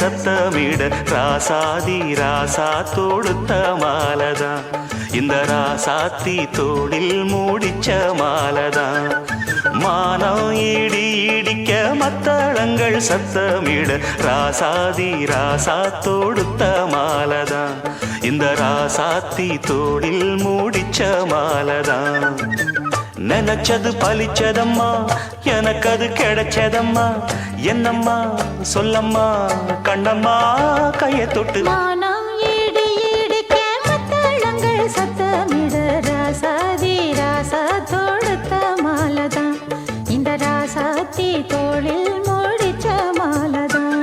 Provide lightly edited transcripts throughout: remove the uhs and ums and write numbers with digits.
சத்தமிட ராசாதி ராசா தொடுத்த மாலதான் இந்த ராசாத்தி தோளில் மூடிச்ச மாலதான் மானம் இடி இடிக்க மத்தளங்கள் சத்தமிட ராசாதி ராசா தொடுத்த மாலதான் இந்த ராசாத்தி தோளில் மூடிச்ச மாலதான் நினைச்சது பலிச்சதம்மா எனக்கு அது கிடைச்சதம்மா என்னம்மா சொல்லம்மா கண்ணம்மா கைய தொட்டு சத்தமிட ராசாதி ராசா தொடுத்த மாலதான் இந்த ராசாத்தி தோளில் மூடிச்ச மாலதான்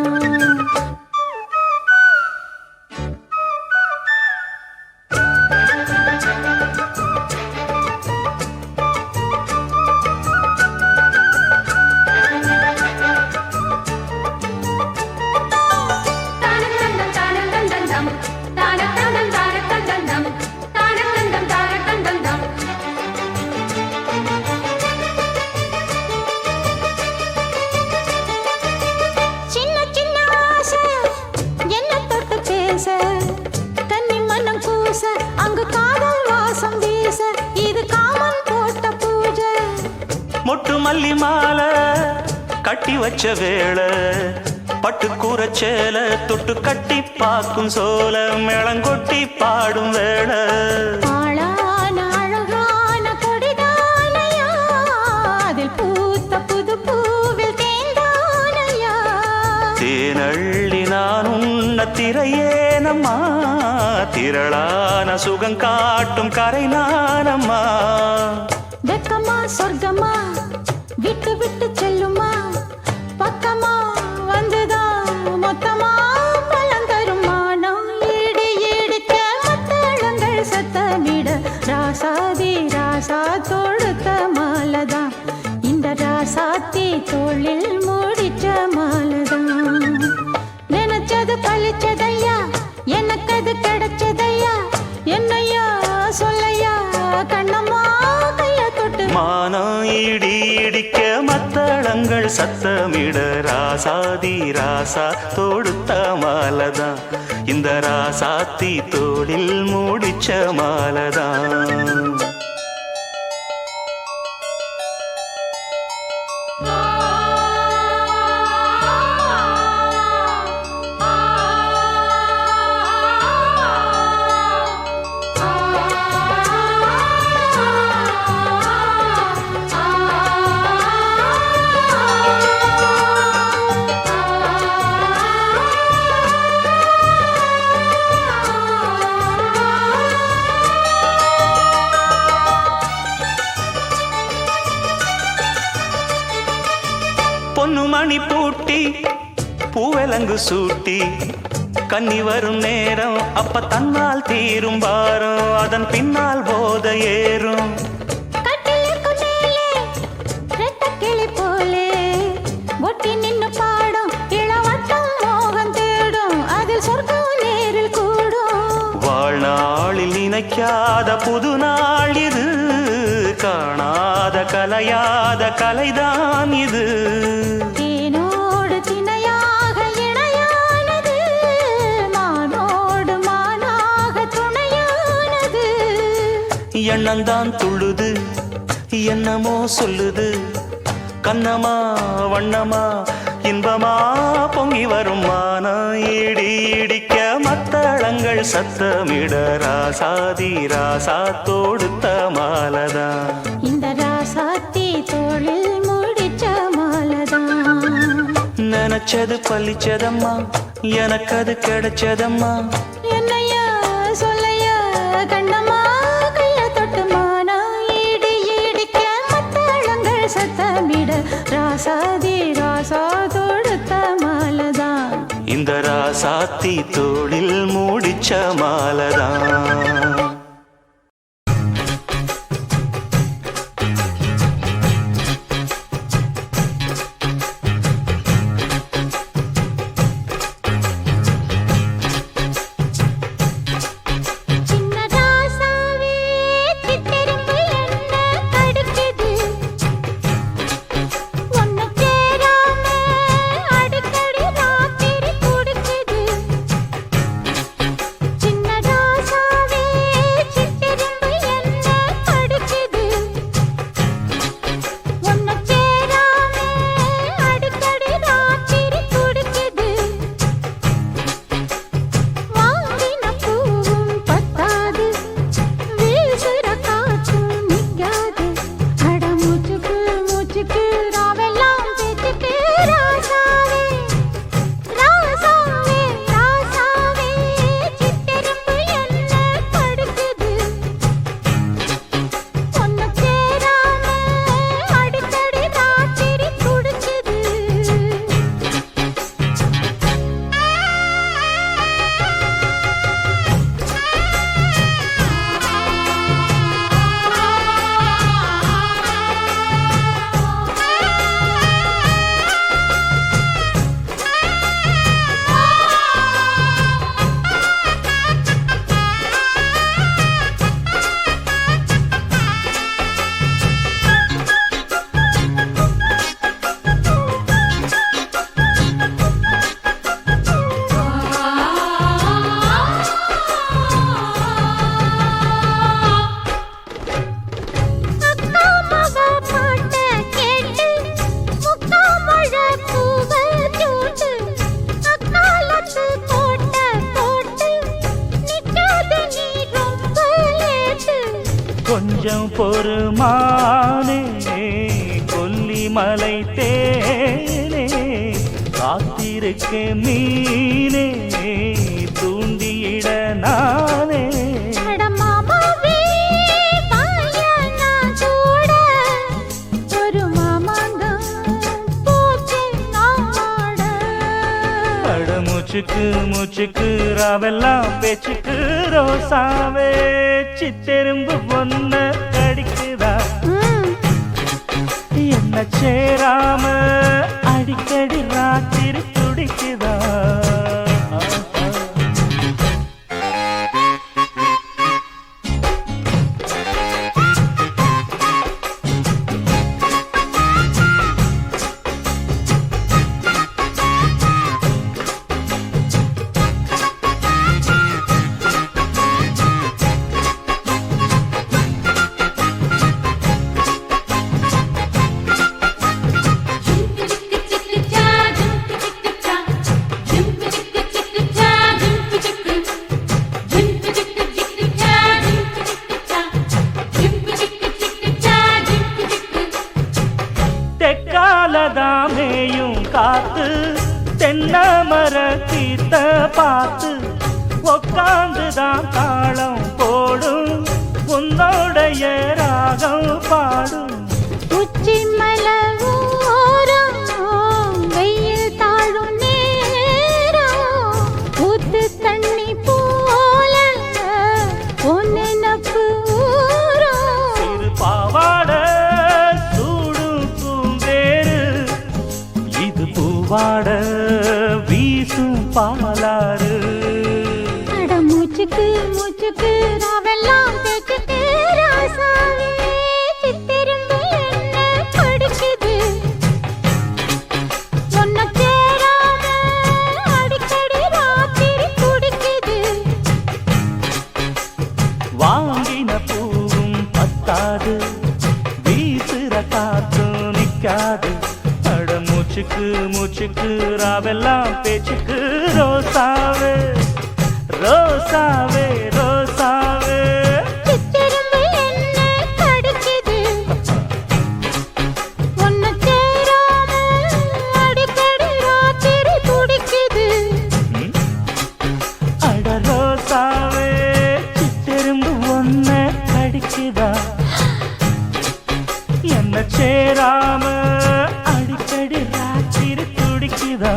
மொட்டு மல்லி மாலை கட்டி வச்ச வேளை பட்டு கூரச்சேல தொட்டு கட்டி பாக்கும் சோல மேளங்கொட்டி பாடும் வேளை அழகான கொடிதானையா அதில் பூத்த புது பூவில் தேந்தானையா தேனள்ளி நான் உன்ன திரையேனம்மா திரளான சுகம் காட்டும் கரை நானம்மா வெக்கமா சொர்க்கமா விட்டு விட்டு செல்லுமா பக்கமா வந்துதான் மொத்தமா பலம் தருமா நான் ஈடு ஈடுக்க மத்தளங்கள் சத்தமிட ராசாதி ராசா தொடுத்த மாலதான் இந்த ராசாத்தி தோளில் மூடிச்ச மாலதான் நினைச்சது பழிச்சதையா எனக்கு அது கிடைச்சதையா என்னையா சொல்லையா கண்ணம்மா மானம் இடி இடிக்க மத்தளங்கள் சத்தமிட ராசாதி ராசா தொடுத்த மாலதான் இந்த ராசாத்தி தோளில் மூடிச்ச மாலதான் பொன்னுமணி பூட்டி பூவலங்கு சூட்டி கன்னி வரும் நேரம் அப்ப தன்னால் தீரும் பாரம் அதன் பின்னால் போத ஏறும் கிளி போலே ஒட்டி நின்னு பாடும் இளவட்டம் மோகம் தேடும் அதில் சொர்க்கம் நேரில் கூடும் வாழ்நாளில் நினைக்காத புது நாள் இது காணாத கலையாத கலைதான் இது தேனோடு திணையாக இணையானது மானோடு மானாக துணையானது எண்ணந்தான் துள்ளுது என்னமோ சொல்லுது கண்ணமா வண்ணமா இன்பமா பொங்கி வரும் மானம் இடி இடிக்க மத்தளங்கள் சத்தமிட ராசாதி ராசா தொடுத்த மாலதான் இந்த ராசாத்தி தோளில் மூடிச்ச மாலதான் நினைச்சது பழிச்சதம்மா எனக்கு அது கிடைச்சதம்மா என்னையா சொல்லையா கண்ணம்மா கைய தொட்டு மானா ஈடு ஈடிக்க மத்தளங்கள் சத்தமிட ராசாதி ராசா தொடுத்த மாலதான் இந்த ராசாத்தி தோளில் மூடிச்ச மாலதான் அடிக்கடி ராத்திரி குடிக்குது கொஞ்சம் பொறுமானே கொல்லிமலை தேனே காத்திருக்க மீனே தூண்டியிட நானே மூச்சுக்கு மூச்சுக்கு ராவெல்லாம் பேச்சுக்கு ரோசாவே சித்தெரும்பு பொண்ண கடிக்குதா என்ன சேராம அடிக்கடி ராத்திரி துடிக்குதா தெக்காலதாமேயும் காத்து தென்னமர கீத்த பார்த்து உக்காந்துதான் தாளம் போடும் உன்னோடைய ராகம் பாடும் உச்சி மலவோரம் வெயில் தாழும் நேரம் ஊத்து தண்ணி போல ஒன்னு நப்பு சிறு பாவாட வாட வீசும் பாலாறு மூச்சுக்கு மூச்சுக்கு ராவெல்லாம் பேச்சுக்கு ராசாவே சித்திருந்து என்ன படிக்குது ஒன்ன சேராம அடிக்கடி ராத்திரி துடிக்குது வாங்கின பூவும் பத்தாது வீசுற காத்தும் நிக்காது மூச்சுக்கு மூச்சுக்கு ராவெல்லாம் பேச்சுக்கு ரோசாவே ரோசாவே ரோசாவே சித்திருந்து என்ன கடிக்குது ஒன்ன சேராம அடிக்கடி ராத்திரி துடிக்குது அட ரோசாவே சித்திருந்து ஒன்ன கடிக்குதா என்ன சேராம அடிக்கடி ராத்திரி துடிக்குதா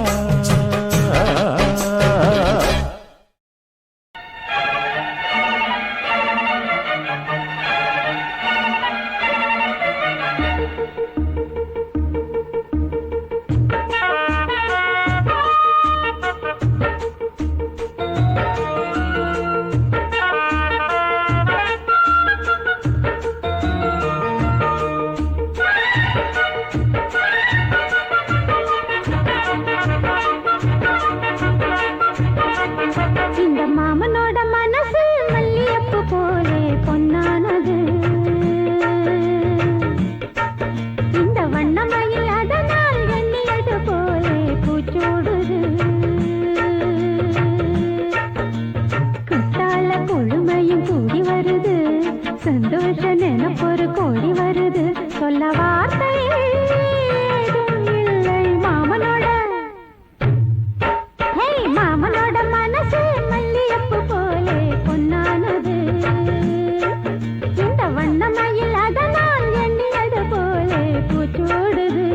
இந்த மாமனோட மனசு மல்லியப்பு போலே பொன்னானது இந்த வண்ணமயில் அதனால் எண்ணியது போலே பூச்சூடுது குத்தால கொழுமையும் கூடி வருது சந்தோஷ நினைப்பொரு கோடி வருது சொல்ல வார்த்தை ஏதும் இல்லை மாமனோட மாமனோட மனசு மல்லியப்பு போலே பொன்னானது இந்த வண்ணமயில் அதனால் எண்ணியது போலே பூச்சோடுது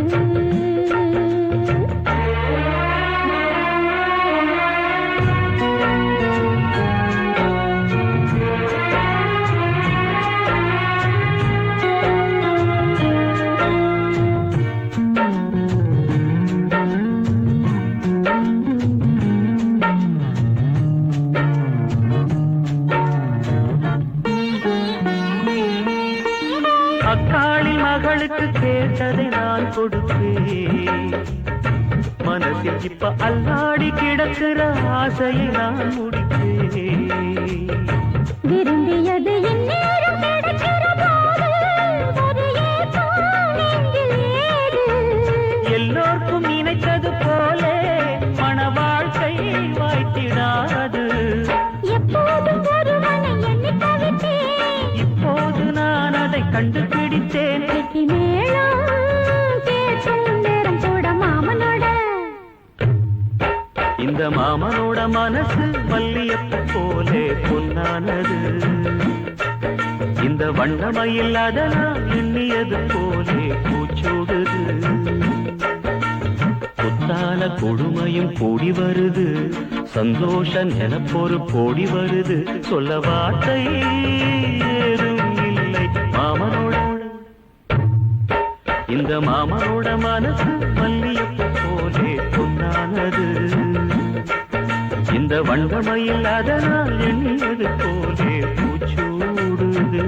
அக்காளி மகளுக்கு கேட்டதை நான் கொடுப்பேன் மனசில் இப்ப அல்லாடி கிடக்கிற ஆசையை நான் முடிப்பேன் விரும்பியது இந்நேரம் கிடைக்கிற போது ஒரு ஏக்கம் நெஞ்சில் ஏது. எல்லோருக்கும் நினைத்தது போலே மன வாழ்க்கை வாய்த்திடாது எப்போதும் ஒருவனை எண்ணி தவித்தேன் இப்போது நான் பொன்னானது இந்த வண்ணமயில் அதனால் எண்ணியது போலே பூச்சூடுது புத்தால கொடுமையும் கூடி வருது சந்தோஷ நிலப்பொரு கோடி வருது சொல்ல வார்த்தை ஏதும் இல்லை மாமனோட இந்த மாமனோட மனசு மல்லியப்பு போலே பொன்னானது இந்த வண்டமையில் அதனால் எண்ணியது போலே பூச்சூடுது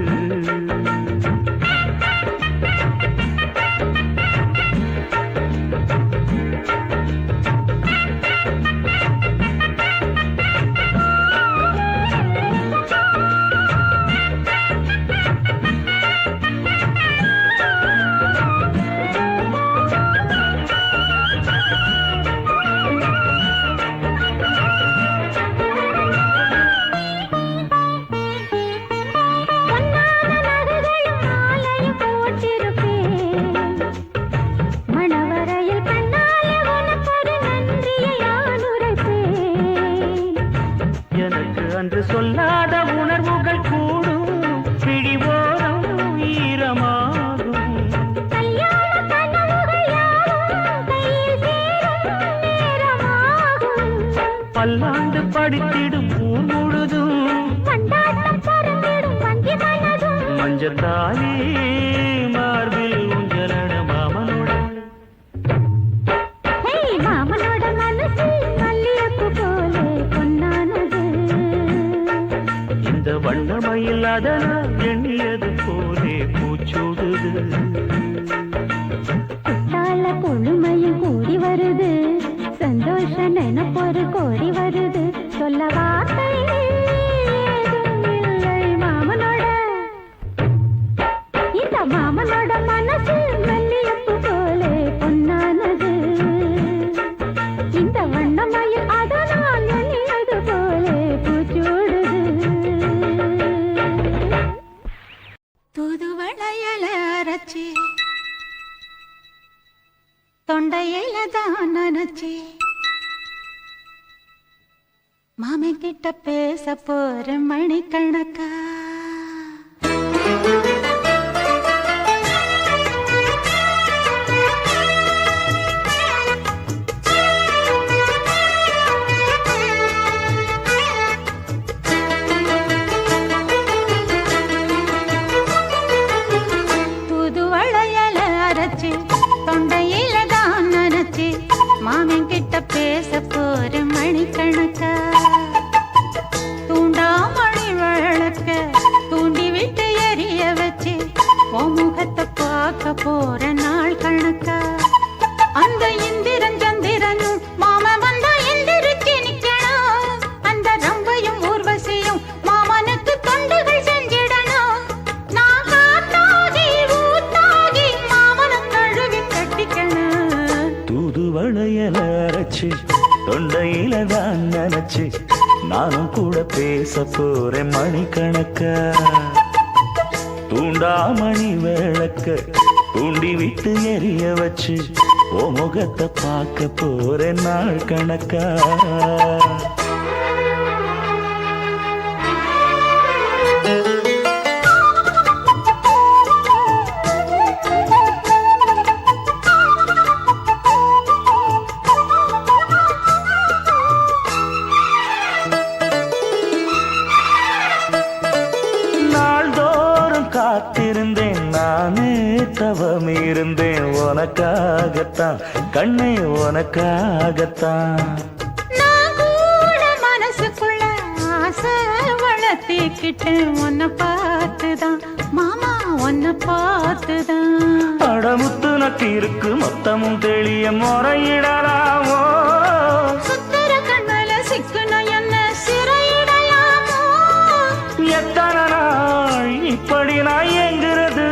என்று சொல்லாத உணர்வுகள் கூடும் பிடிவோரம் ஈரமாகும் பல்லாண்டு படித்திடும் ஊர் முழுதும் மஞ்சத்தாலே மார்பில் உஞ்சலட மாமனோட மனசு மல்லியப்பு போலே பொன்னானது இந்த வண்ணமயில் அதனால் எண்ணியது போலே பூச்சூடுது குத்தால கொழுமையும் கூடி வருது சந்தோஷ நினைப்பொரு கோடி வருது சொல்ல வார்த்தை ஏதும் இல்லை மாமனோட இந்த மாமனோட மனசு மல்லியப்பு போலே பொன்னானது இந்த வண்ணமயில் அதனால் எண்ணியது போலே பூச்சூடுது தூதுவளையல அரைச்சி தொண்டையில தான் நினைச்சி மாமி கிட்ட பேச போற மணிக்கணக்கா தூதுவளையல அரைச்சி தொண்டையில தான் நினைச்சி மாமன் கிட்ட பேச போற மணிக்கணக்கா தூண்டாமணி விளக்க தூண்டி விட்டு எரிய வச்சு உன் முகத்தை பார்க்க போற நாள் கணக்கா அந்த இந்திரன் சந்திரனும் மாமன் வந்தா எந்திரிச்சு நிக்கணும் அந்த ரம்பையும் ஊர்வசியும் மாமனுக்கு தொண்டுகள் செஞ்சிடணும் நான் காத்தாகி ஊத்தாகி மாமனை கழுவி கட்டிக்கணும் தூதுவளையல அரைச்சி தொண்டையில தான் நினைச்சு நானும் கூட பேச போறேன் மணிக்கணக்கா தூண்டாமணி விளக்க தூண்டி விட்டு எரிய வச்சு ஓ முகத்தை பார்க்க போறேன் நாள் கணக்கா காத்திருந்தேன் நானே தவம் இருந்தேன் உனக்காகத்தான் கண்ணே உனக்காகத்தான் நான் கூட மனசுக்குள்ள ஆசை வளர்த்திக்கிட்டேன் உன்னை பார்த்துதான் மாமா உன்னை பார்த்துதான் அடமுத்து நக்கு இருக்கு மொத்தமும் தெளிய முறையிடலாமோ சுத்தர கண்ணல சிக்குன என்ன சிறையிடலாமோ எத்தனை நாள் இப்படி நான் எங்கிறது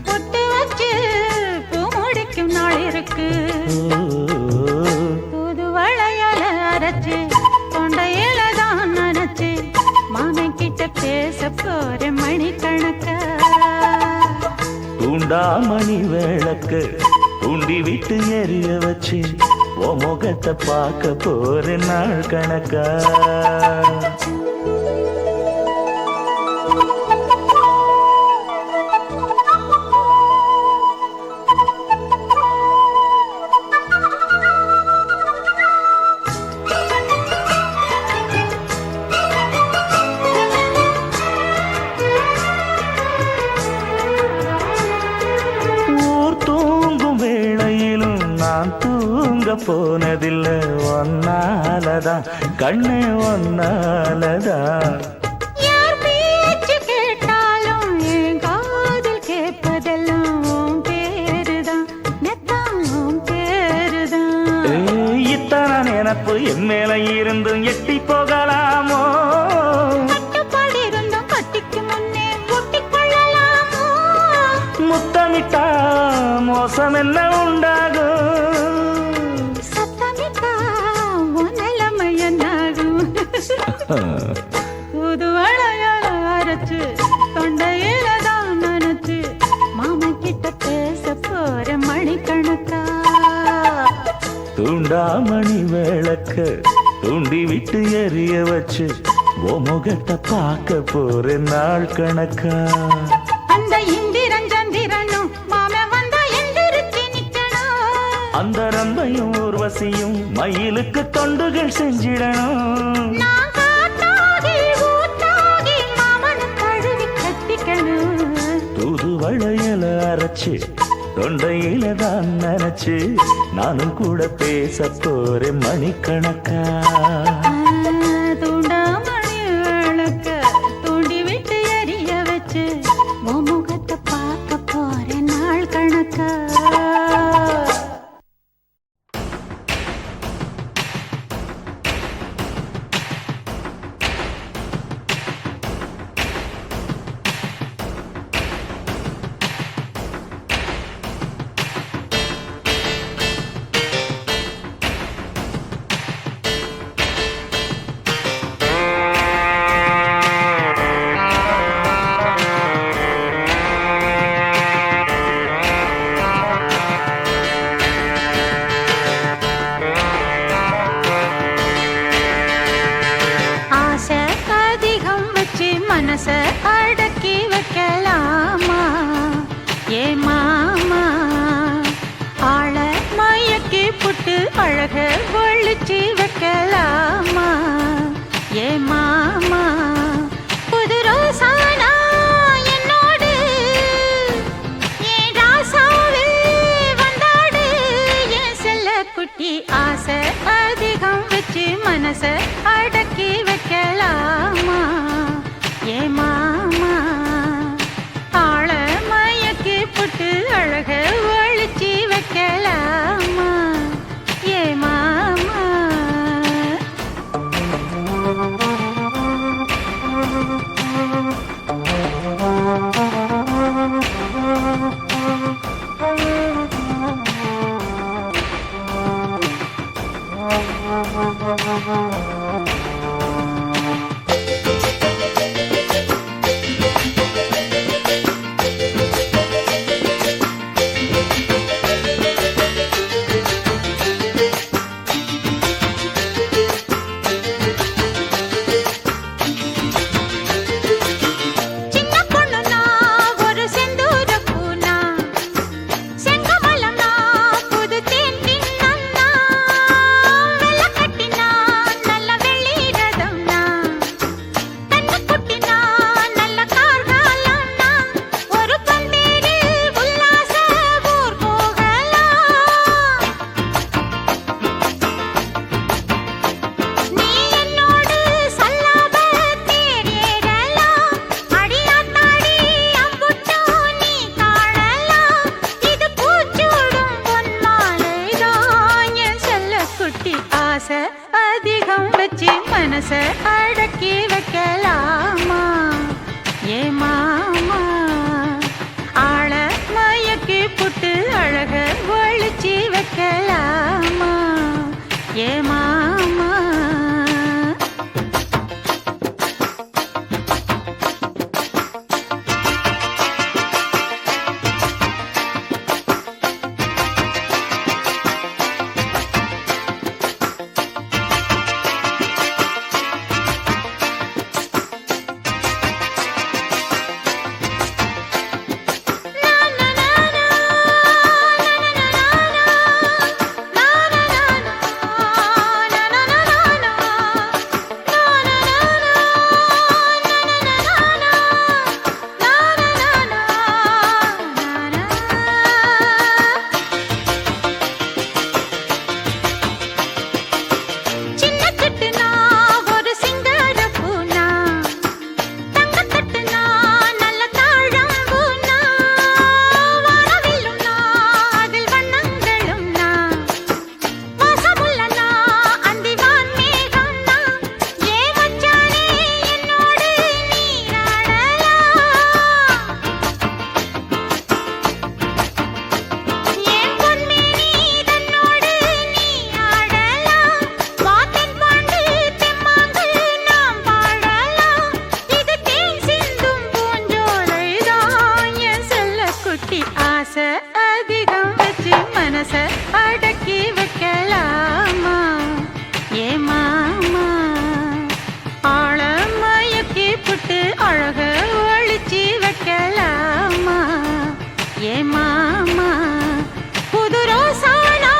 பொட்டு வச்சு பூ முடிக்கும் நாள் இருக்கு தூதுவளையல அரைச்சு தொண்டையில தான் நினைச்சு மாமன் கிட்ட பேச போற மணிக்கணக்கா தூண்டாமணி விளக்கு தூண்டி விட்டு எரிய வச்சு உன் முகத்தை பார்க்க போற நாள் கணக்கா போனதில்ல ஒன்னாலதான் கண்ணு ஒன்னாலதான் யார் பேச்சு கேட்டாலும் என் காதில் கேட்பதெல்லாம் உன் பேருதான் நெத்தான் உன் பேருதான் இத்தனை நினப்பு என் மேல இருந்தும் எட்டி போகலாமோ கட்டுப்பாடு இருந்தும் கட்டிக்கு முன்னே ஒட்டிக் கொள்ளலாமோ முத்தமிட்டா மோசம் என்ன உண்டாகும் சத்தமிட்டா உன் நிலைமை என்னாகும் புது வளையல அரைச்சு தொண்டையில தான் நனைச்சு மாமன் கிட்ட பேச போற மணிக்கணக்கா தூண்டாமணி விளக்க தூண்டி விட்டு எரிய வச்சு ஓ முகத்தை பார்க்க போற நாள் கணக்கா அந்த இந்திரன் சந்திரனும் மாமன் வந்தா எந்திரிச்சு நிக்கணும் அந்த ரம்பையும் ஊர்வசியும் மயிலுக்கு தொண்டுகள் செஞ்சிடணும் நான் காத்தாகி ஊத்தாகி மாமனை தழுவி கட்டிக்கணும் தூது வளையல அரைச்சு தொண்டையில தான் நினைச்சு நானும் கூட பேச போறேன் மணிக்கணக்கா தூண்டாமணி விளக்க தூண்டி விட்டு எரிய வச்சு உன் முகத்தை பார்க்க போற நாள் கணக்கா ஆசை அதிகம் வச்சு மனச அடக்கி வைக்கலாமா ஏ மாமா ஆள மயக்கி புட்டு அழக ஒழிச்சு வைக்கலாமா ஏ மாமா புது ரோசானா என்னோடு ஏன் ராசாவே வந்தாடு என் செல்ல குட்டி ஆசை அதிகம் வச்சு மனச அடக்கி வைக்கலாமா ஏ மாமா ஆள மயக்கி புட்டு அழக ஒழிச்சு வைக்கலாமா ஏ மாமா அழக ஒழிச்சு வைக்கலாமா ஏ மாமா புது ரோசானா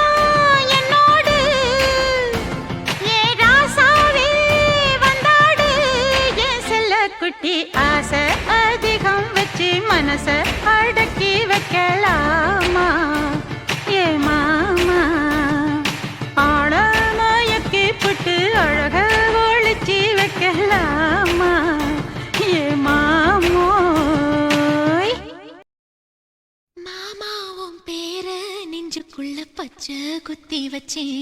என்னோடு ஏ ராசாவே வந்தாடு ஏன் செல்ல குட்டி ஆசை அதிகம் வச்சு மனச அடக்கி வைக்கலாமா ஏ மாமா ஆட மயக்கி புட்டு அழக ஒழிச்சு வைக்கலாமா ஏ மாமோய் மாமாவும் பேர நெஞ்சுக்குள்ள பச்சை குத்தி வச்சேன்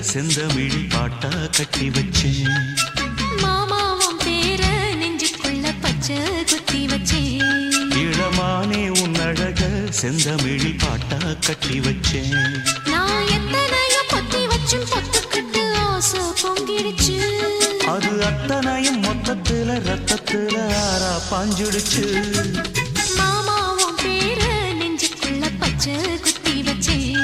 செந்தமிழ் பாட்டா கட்டி வச்சேன் மாமாவும் பேர நெஞ்சுக்குள்ள பச்சை குத்தி வச்சேன் இளமானே உன் அழக செந்தமிழ் பாட்டா கட்டி வச்சேன் நான் எத்தனையோ பொத்தி வச்சும் பொத்துக்கிட்டு ஆசை பொங்கிடுச்சு அது அத்தனையும் மொத்தத்துல ரத்தத்துல ஆறா பாஞ்சுடுச்சு மாமாவும் பேர நெஞ்சுக்குள்ள பச்சை குத்தி வச்சேன்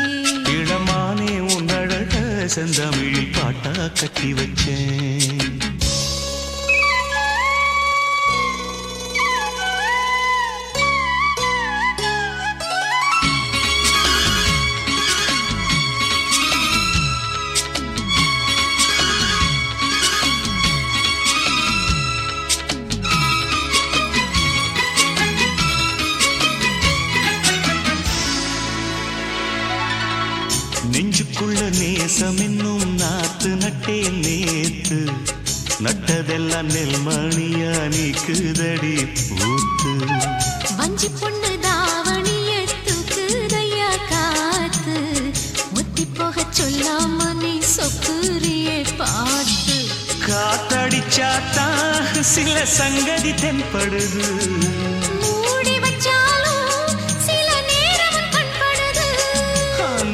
இளமானே உன் அழக செந்தமிழ் பாட்டா கட்டி வச்சேன் நெஞ்சுக்குள்ள நேசம் என்னும் நாத்து நட்டேன் நேத்து நட்டதெல்லாம் நெல்மணியா நீக்குதடி பூத்து வஞ்சி பொண்ணு தாவணிய தூக்குதையா காத்து முத்தி போக சொல்லாம நீ சொக்குரியே பார்த்து காத்தடிச்சாத்தான் சில சங்கதி தென்படுது மூடி வச்சாலும் சில நேரம் கண்படுது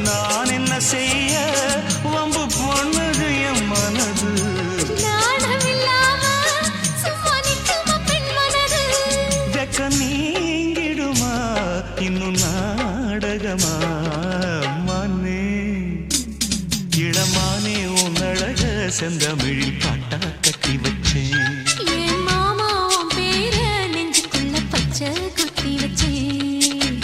நான் என்ன செய்ய வம்பு பொண்ணுது என் மனது நாணம் இல்லாம சும்மா நிற்குமா பெண் மனது வெக்க நீங்கிடுமா இன்னும் நாடகமா மனே இளமானே உன் அழக செந்தமிழில் பாட்டா கட்டி வச்சேன் என் மாமாவும் பேர நெஞ்சுக்குள்ள பச்சை குத்தி வச்சேன்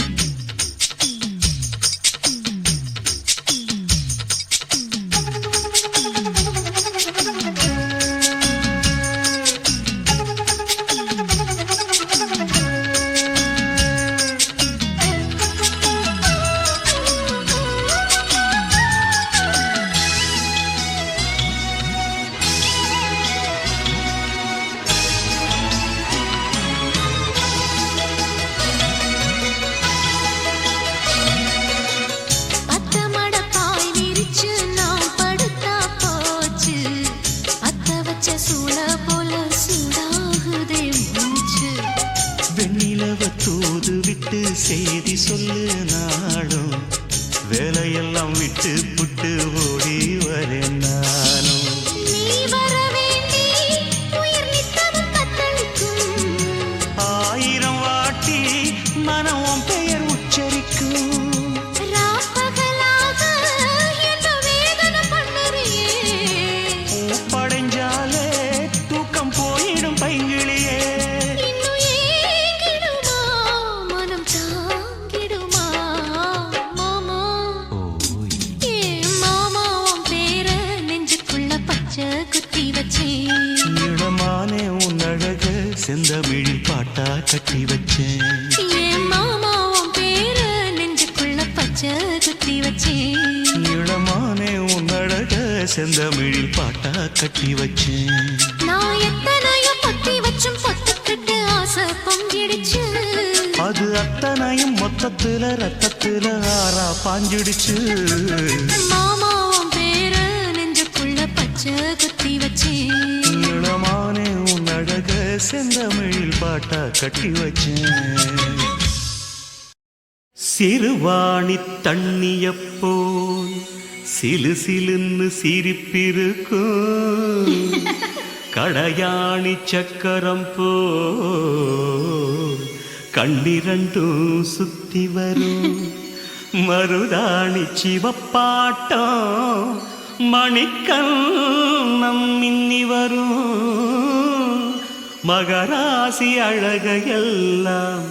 செய்தி சொல்லு நாளும் வேலையெல்லாம் விட்டு புட்டு ஓடி வரேன் நானும் நீ வர வேண்டி உயிர் நித்தமும் தத்தளிக்கும் ஆயிரம் வாட்டி மனம் உன் பெயர் உச்சரிக்கும் ராப்பகலாக என்ன வேதனை பண்ணுறியே படைஞ்சாலே தூக்கம் போயிடும் பைங்கிளியே இன்னும் ஏங்கிடுமா மனம் தாங்கிடுமா மாமா ஏ மாமா உன் பேர நெஞ்சுக்குள்ள பச்சை குத்தி வச்சேன் இளமானே உன் அழக செந்தமிழில் பாட்டா கட்டி வச்சேன் ஏ மாமா உன் பேர நெஞ்சுக்குள்ள பச்சை குத்தி வச்சேன் இளமானே உன் அழக செந்தமிழில் பாட்டா கட்டி வச்சேன் நான் எத்தனையோ பொத்தி வச்சும் பொத்துக்கிட்டு ஆசை பொங்கிடுச்சு அது அத்தனையும் மொத்த ரத்தத்துல ஆறா பாஞ்சிடுச்சு. மாமாவும் பேர நெஞ்சுக்குள்ள பச்சை குத்தி வச்சேன். இளமானே உன் அழக செந்தமிழில் பாட்டா கட்டி வச்சேன். சிறுவாணி தண்ணியப்போல் சிலு சிலுன்னு சிரிப்பிருக்கும். கடையாணி சக்கரம் போல் கண்ணிரண்டும் சுத்தி வரும். மருதாணி சிவப்பாட்டம் மணிக்கண்ணம் மின்னி வரும். மகராசி அழகையெல்லாம்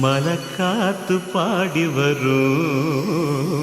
மலக்காத்து பாடி வரும்.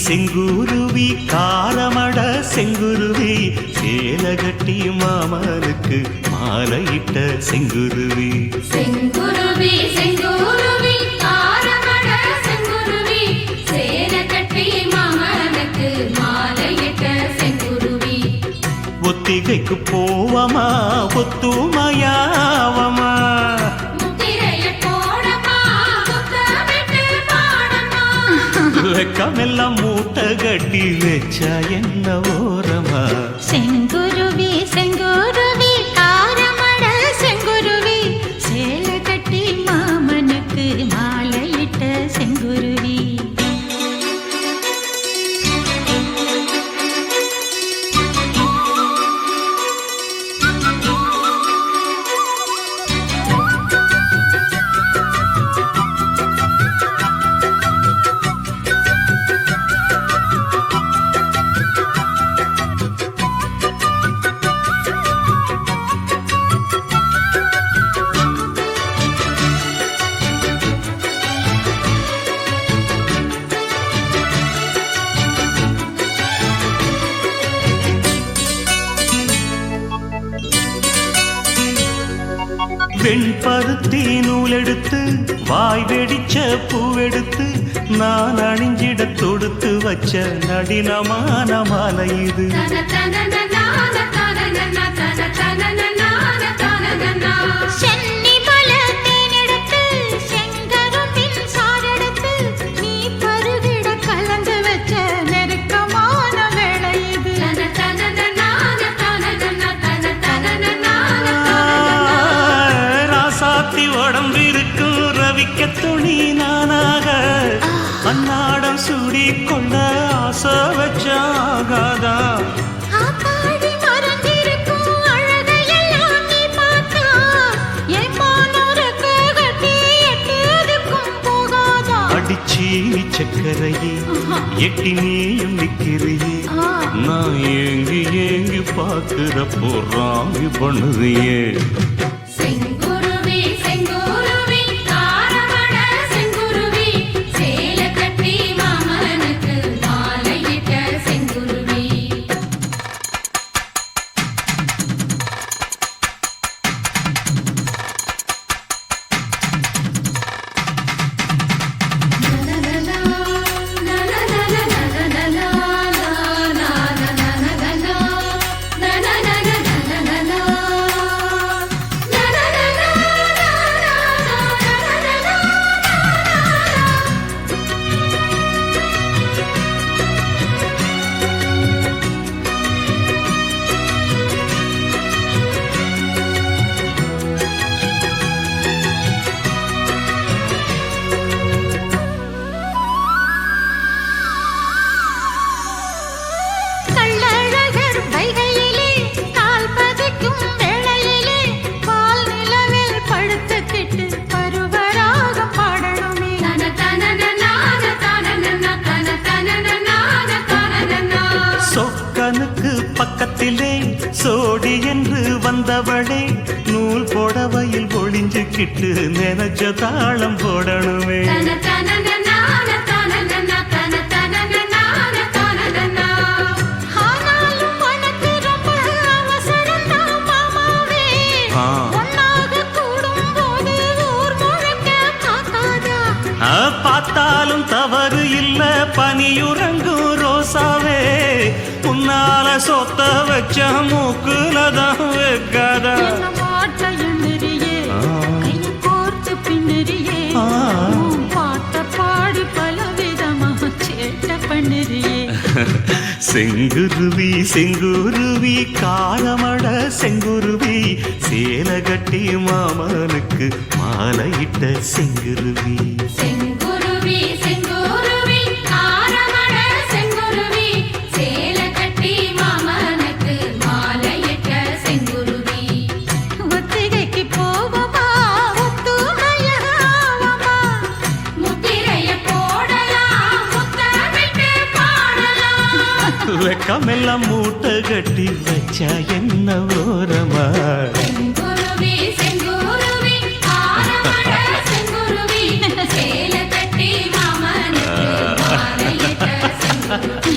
செங்குருவி காரமட செங்குருவி சேலகட்டி மாமனுக்கு மாலையிட்ட செங்குருவி. செங்குருவி செங்குருவி காரமட செங்குருவி சேலகட்டி மாமனுக்கு மாலையிட்ட செங்குருவி. ஒத்திகைக்கு போவமா ஒத்துமையாவமா வெக்கமெல்லாம் மூட்டை கட்டி வச்சா என்ன ஓரமா. செங்குருவி செங்குருவி காரமட செங்குருவி சேலை கட்டி மாமனுக்கு மாலையிட்ட செங்குருவி. வெண்பருத்தி நூலெடுத்து வாய் வெடிச்ச பூவெடுத்து நான் அணிஞ்சிட தொடுத்து வச்ச நடினமான மாலை இது. உடம்பிருக்கும் ரவிக்க துணி நானாக அன்னாடம் சூடி கொண்ட ஆசை வச்சாகாதா. அடிச்சீனி சக்கரையே எட்டி நீயும் நிக்கிறியே நான் ஏங்கி ஏங்கி பாக்குறப்போ ராங்கி பண்ணுறியே. பக்கத்திலே சோடி என்று வந்தவளே நூல் போடவையில் ஒளிஞ்சுக்கிட்டு நினைச்ச தாளம் போடணுமே. சொன்னாலும் தவறு இல்ல பனியுறங்கும் ரோசாவே உன்னால சொத்த வச்ச மூக்குலதான் வைக்காத என்ன மாட்ட எண்ணுறியே கையை கோர்த்து பின்னுறியே பாட்ட பாடி பலவிதமா சேட்ட பண்ணுறியே செங்குருவி செங்குருவி காரமட செங்குருவி சேல கட்டி மாமனுக்கு மாலையிட்ட செங்குருவி செங்குருவி செங்குருவி ஆரமட செங்குருவி சேல கட்டி மாமனுக்கு மாலையிட்ட செங்குருவி ஒத்திகைக்கு போவோமா ஒத்துமையாவோமா முத்திரைய போடலாம் முத்தமிட்டு பாடலாம் வெக்கமெல்லாம் மூட்டை கட்டி வச்சா என்ன ஓரமா செங்குருவி செங்குருவி ஆரமட செங்குருவி சேல கட்டி மாமனுக்கு மாலையிட்ட செங்குருவி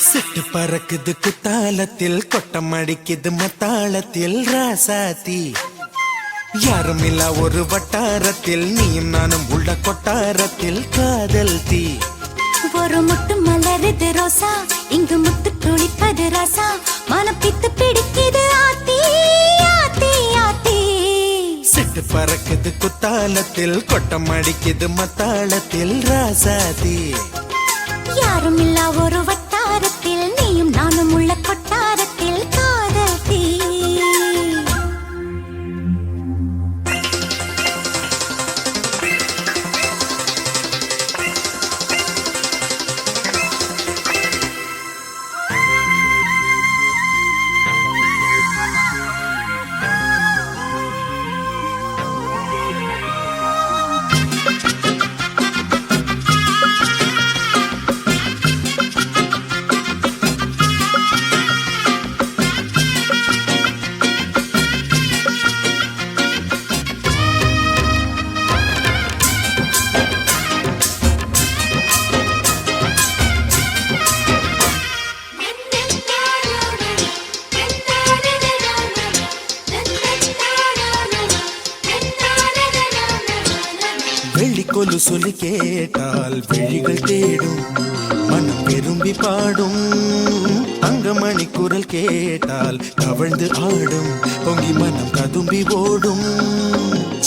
சிட்டு பறக்குது குத்தாலத்தில் கொட்டம் அடிக்குது மத்தாளத்தில் ராசாத்தி யாரும் இல்ல ஒரு வட்டாரத்தில் நீயும் நானும் உள்ள கொட்டாரத்தில் காதல் தீ ஒரு முட்டு மலருது ரோசா இங்கு முத்து குளிப்பது ராசா மனப்பித்து பிடிக்குது ஆத்தி ஆத்தி ஆத்தி சிட்டு பறக்குது குத்தாலத்தில் கொட்டம் அடிக்குது மத்தாளத்தில் ராசாத்தி யாரும் இல்ல ஒரு வட்டாரத்தில் நீயும் நானும் உள்ள கொட்டாரத்தில் காதல் தீ வெள்ளிக்கொலு சொல்லி கேட்டால் விழிகள் தேடும் மனம் விரும்பி பாடும் தங்கமணி குரல் கேட்டால் கவழ்ந்து ஆடும் பொங்கி மனம் கதும்பி ஓடும்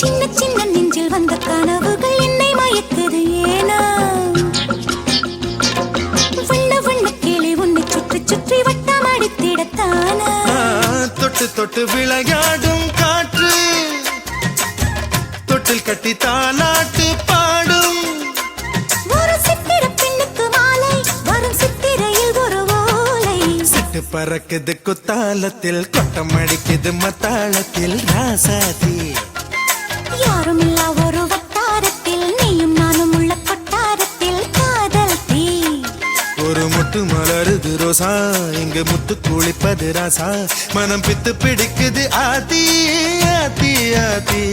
சின்ன சின்ன நெஞ்சில் வந்த கனவுகள் என்னை மயக்குது ஏனா வண்ண வண்ண கிளி உன்னை சுற்றி சுற்றி வட்டம் அடித்திடத்தானா தொட்டு தொட்டு விளையாடும் காற்று தொட்டில் கட்டி தாலாட்டு பாடும் ஒரு சித்திர பெண்ணுக்கு மாலை வரும் சித்திரையில் ஒரு ஓலை சிட்டு பறக்குது குத்தாலத்தில் கொட்டம் அடிக்குது மத்தாளத்தில் ராசாதி யாரும் இல்ல ஒரு வட்டாரத்தில் நீயும் நானும் உள்ள கொட்டாரத்தில் காதல் தீ ஒரு முட்டு மலருது ரோசா இங்கு முத்து குளிப்பது ராசா மனம் பித்து பிடிக்குது ஆதி ஆதி ஆதி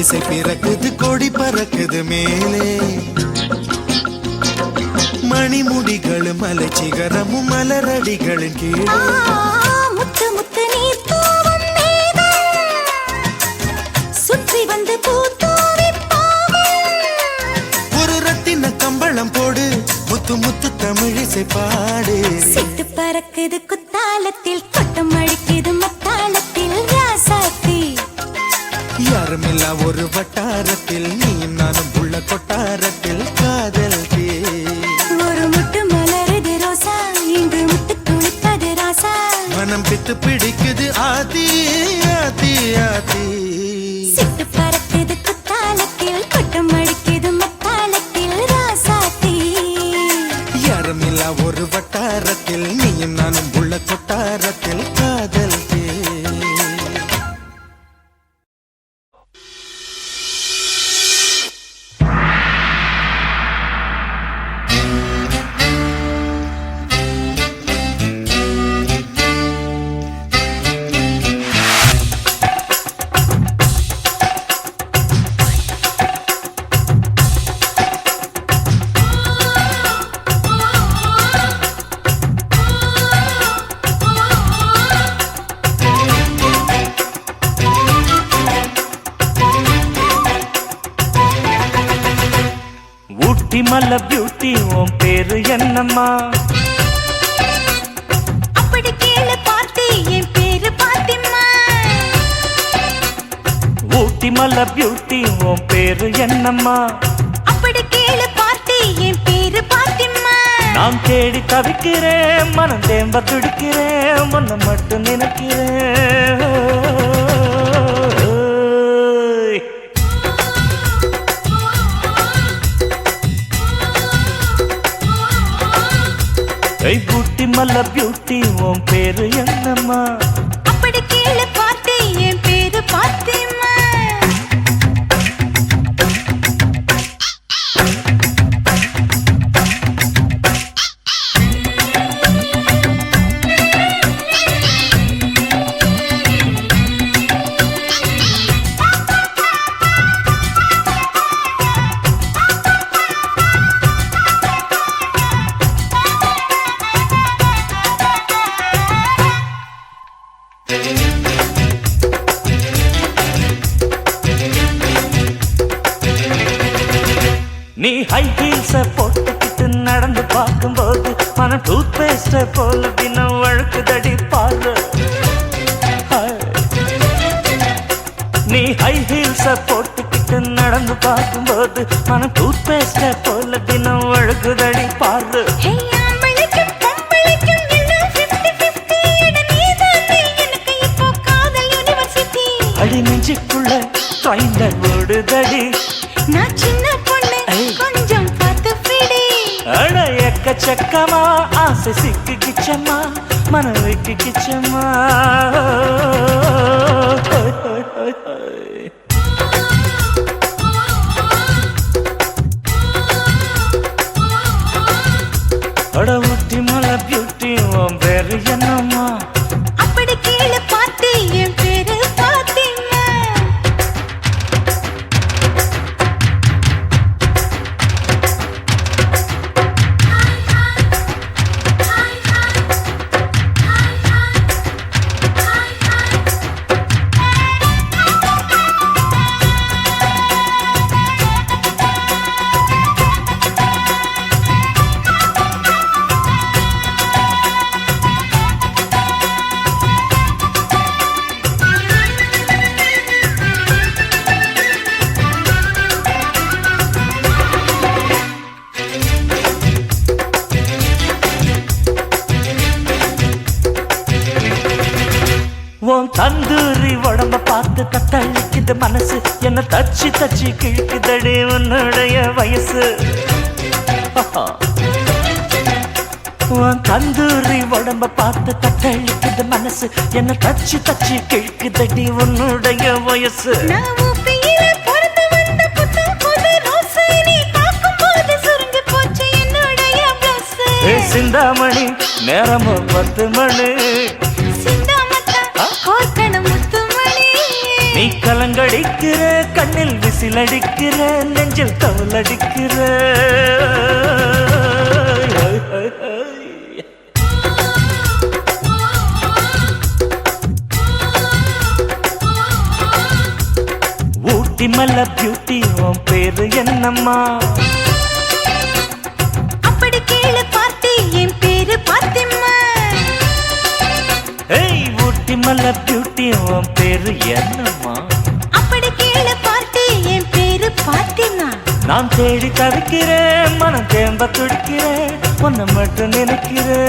இசை பிறக்குது கொடி பறக்குது மேலே மணிமுடிகள் மலை சிகரமும் மலரடிகளின் கீழே முத்து முத்து நீர் தூவும் மேகம் சுற்றி வந்து பூத்தூவி ஒரு ரத்தின கம்பளம் போடு முத்து முத்து தமிழிசை பாடு சிட்டு பறக்குது குத்தாலத்தில் கொட்டம் அழிக்குது மத்தாளத்தில் ராசாத்தி யாருமில்லா ஒரு வட்டாரத்தில் நீயும் நானும் உள்ள கொட்டாரத்தில் காதல் தே ஒரு முட்டு மலருது ரோசா இங்கு முட்டு குளிப்பது ராசா மனம் பித்து பிடிக்குது ஆதி ஆதி ஆதி சிட்டு பறக்குது குத்தாலத்தில் கொட்டம் அழிக்குது மத்தாளத்தில் ராசாத்தி யாருமில்லா ஒரு வட்டாரத்தில் நீயும் நானும் உள்ள கொட்டாரத்தில் காதல் தே மல்ல பியூட்டி உன் பேரு என்னம்மா அப்படி கேளு பார்த்தி என் பேரு பாத்திமா ஊட்டி மல்ல பியூட்டி உன் பேரு என்னம்மா அப்படி கேளு பார்த்தி என் பேரு பாத்திமா நான் தேடி தவிக்கிறேன் மனம் தேம்ப துடிக்கிறேன் உன்னை மட்டும் நினைக்கிறேன் பூட்டி மல்ல பியூட்டி உன் பேரு என்னம்மா அப்படி கேளு பார்த்தி என் பேரு பாத்திமா நீ ஹை ஹீல்ஸ போட்டுக்கிட்டு நடந்து பார்க்கும்போது மனம் டூத் பேஸ்ட போல தினம் வழுக்குதடி பாரு நீ ஹை ஹீல்ஸ போட்டுக்கிட்டு நடந்து பார்க்கும்போது மனம் டூத் பேஸ்ட போல தினம் வழுக்குதடி பாரு அடி நெஞ்சுக்குள்ள ட்ரைண்டர் ஓடுதடி நான் சின்ன பொண்ணு கொஞ்சம் பார்த்து பிடி அட எக்கச்சக்கமா ஆசை சிக்கு கிச்சம்மா மனம் வைக்கு கிச்சம்மா அட ஊட்டி மலை பியூட்டி உன் பேரு என்னம்மா அப்படி கேளு பார்த்தி என் பேரு பாத்திமா உன் தந்தூரி உடம்ப பார்த்து தத்தளிக்குது மனசு என்ன தச்சு தச்சு கிழிக்குதடி உன்னுடைய வயசு உன் தந்தூரி உடம்ப பார்த்து தத்தளிக்குது மனசு என்ன தச்சு தச்சு கிழிக்குதடி உன்னுடைய வயசு சிந்தாமணி நேரமும் 10 மணி நீ கலங்கடிக்கிற கண்ணில் விசிலடிக்கிற நெஞ்சில் கவலடிக்கிற ஊட்டி மல்ல பியூட்டி உன் பேரு என்னம்மா அப்படி கேளு பார்த்தி என் பேரு பாத்திம்மா ஏய் ஊட்டி மல்ல பியூட்டி உன் பேரு என்னம்மா அப்படி கேளு பார்த்தி என் பேரு பாத்திமா நான் தேடி தவிக்கிறேன் மனம் தேம்ப துடிக்கிறேன் உன்னை மட்டும் நினைக்கிறேன்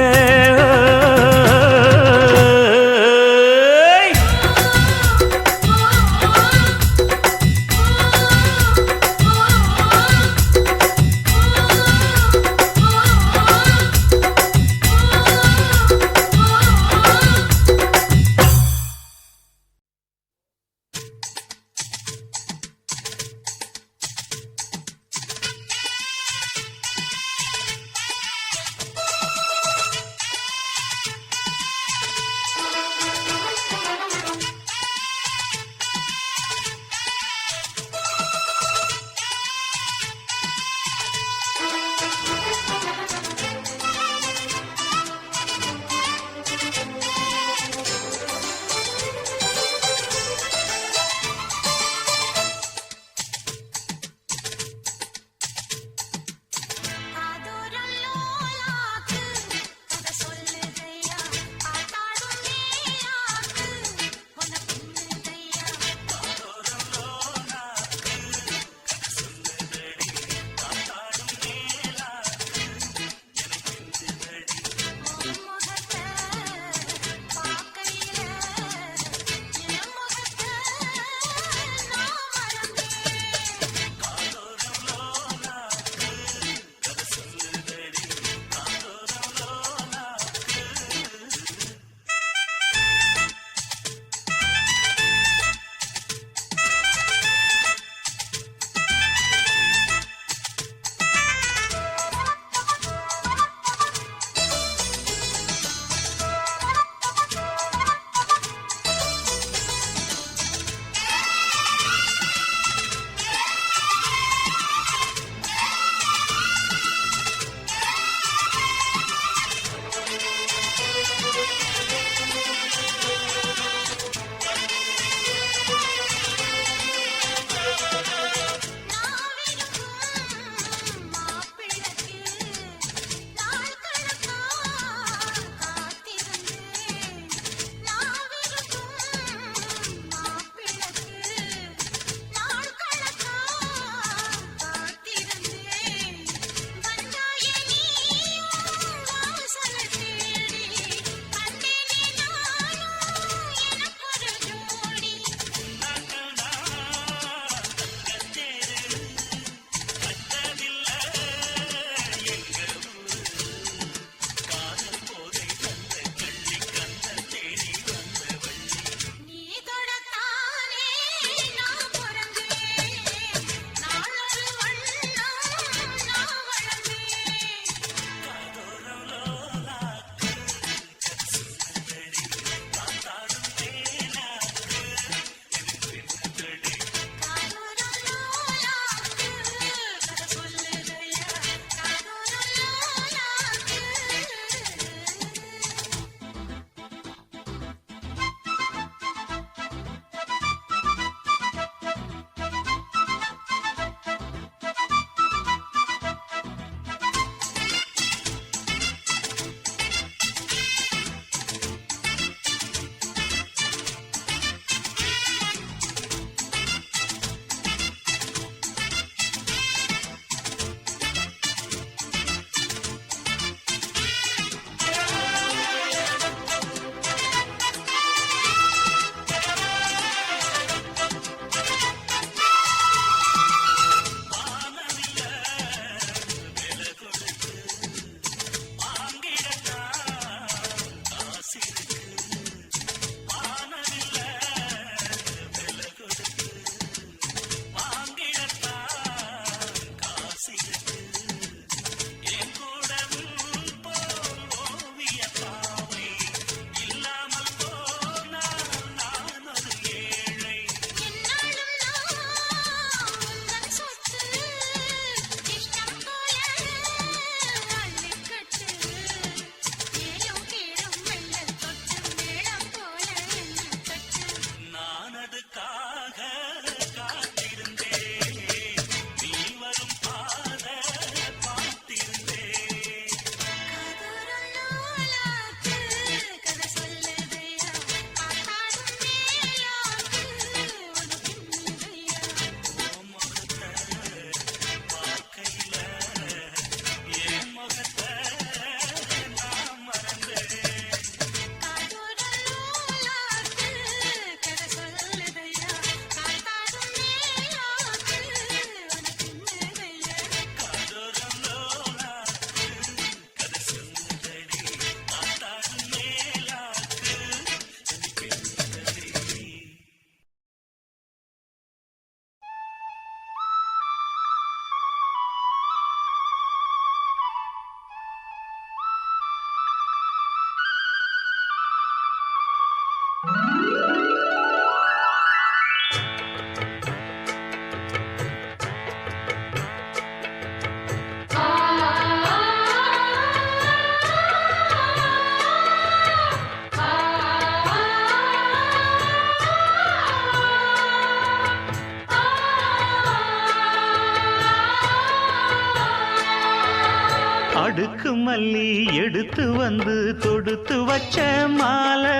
அடுக்கு மல்லி எடுத்து வந்து தொடுத்து வச்ச மாலை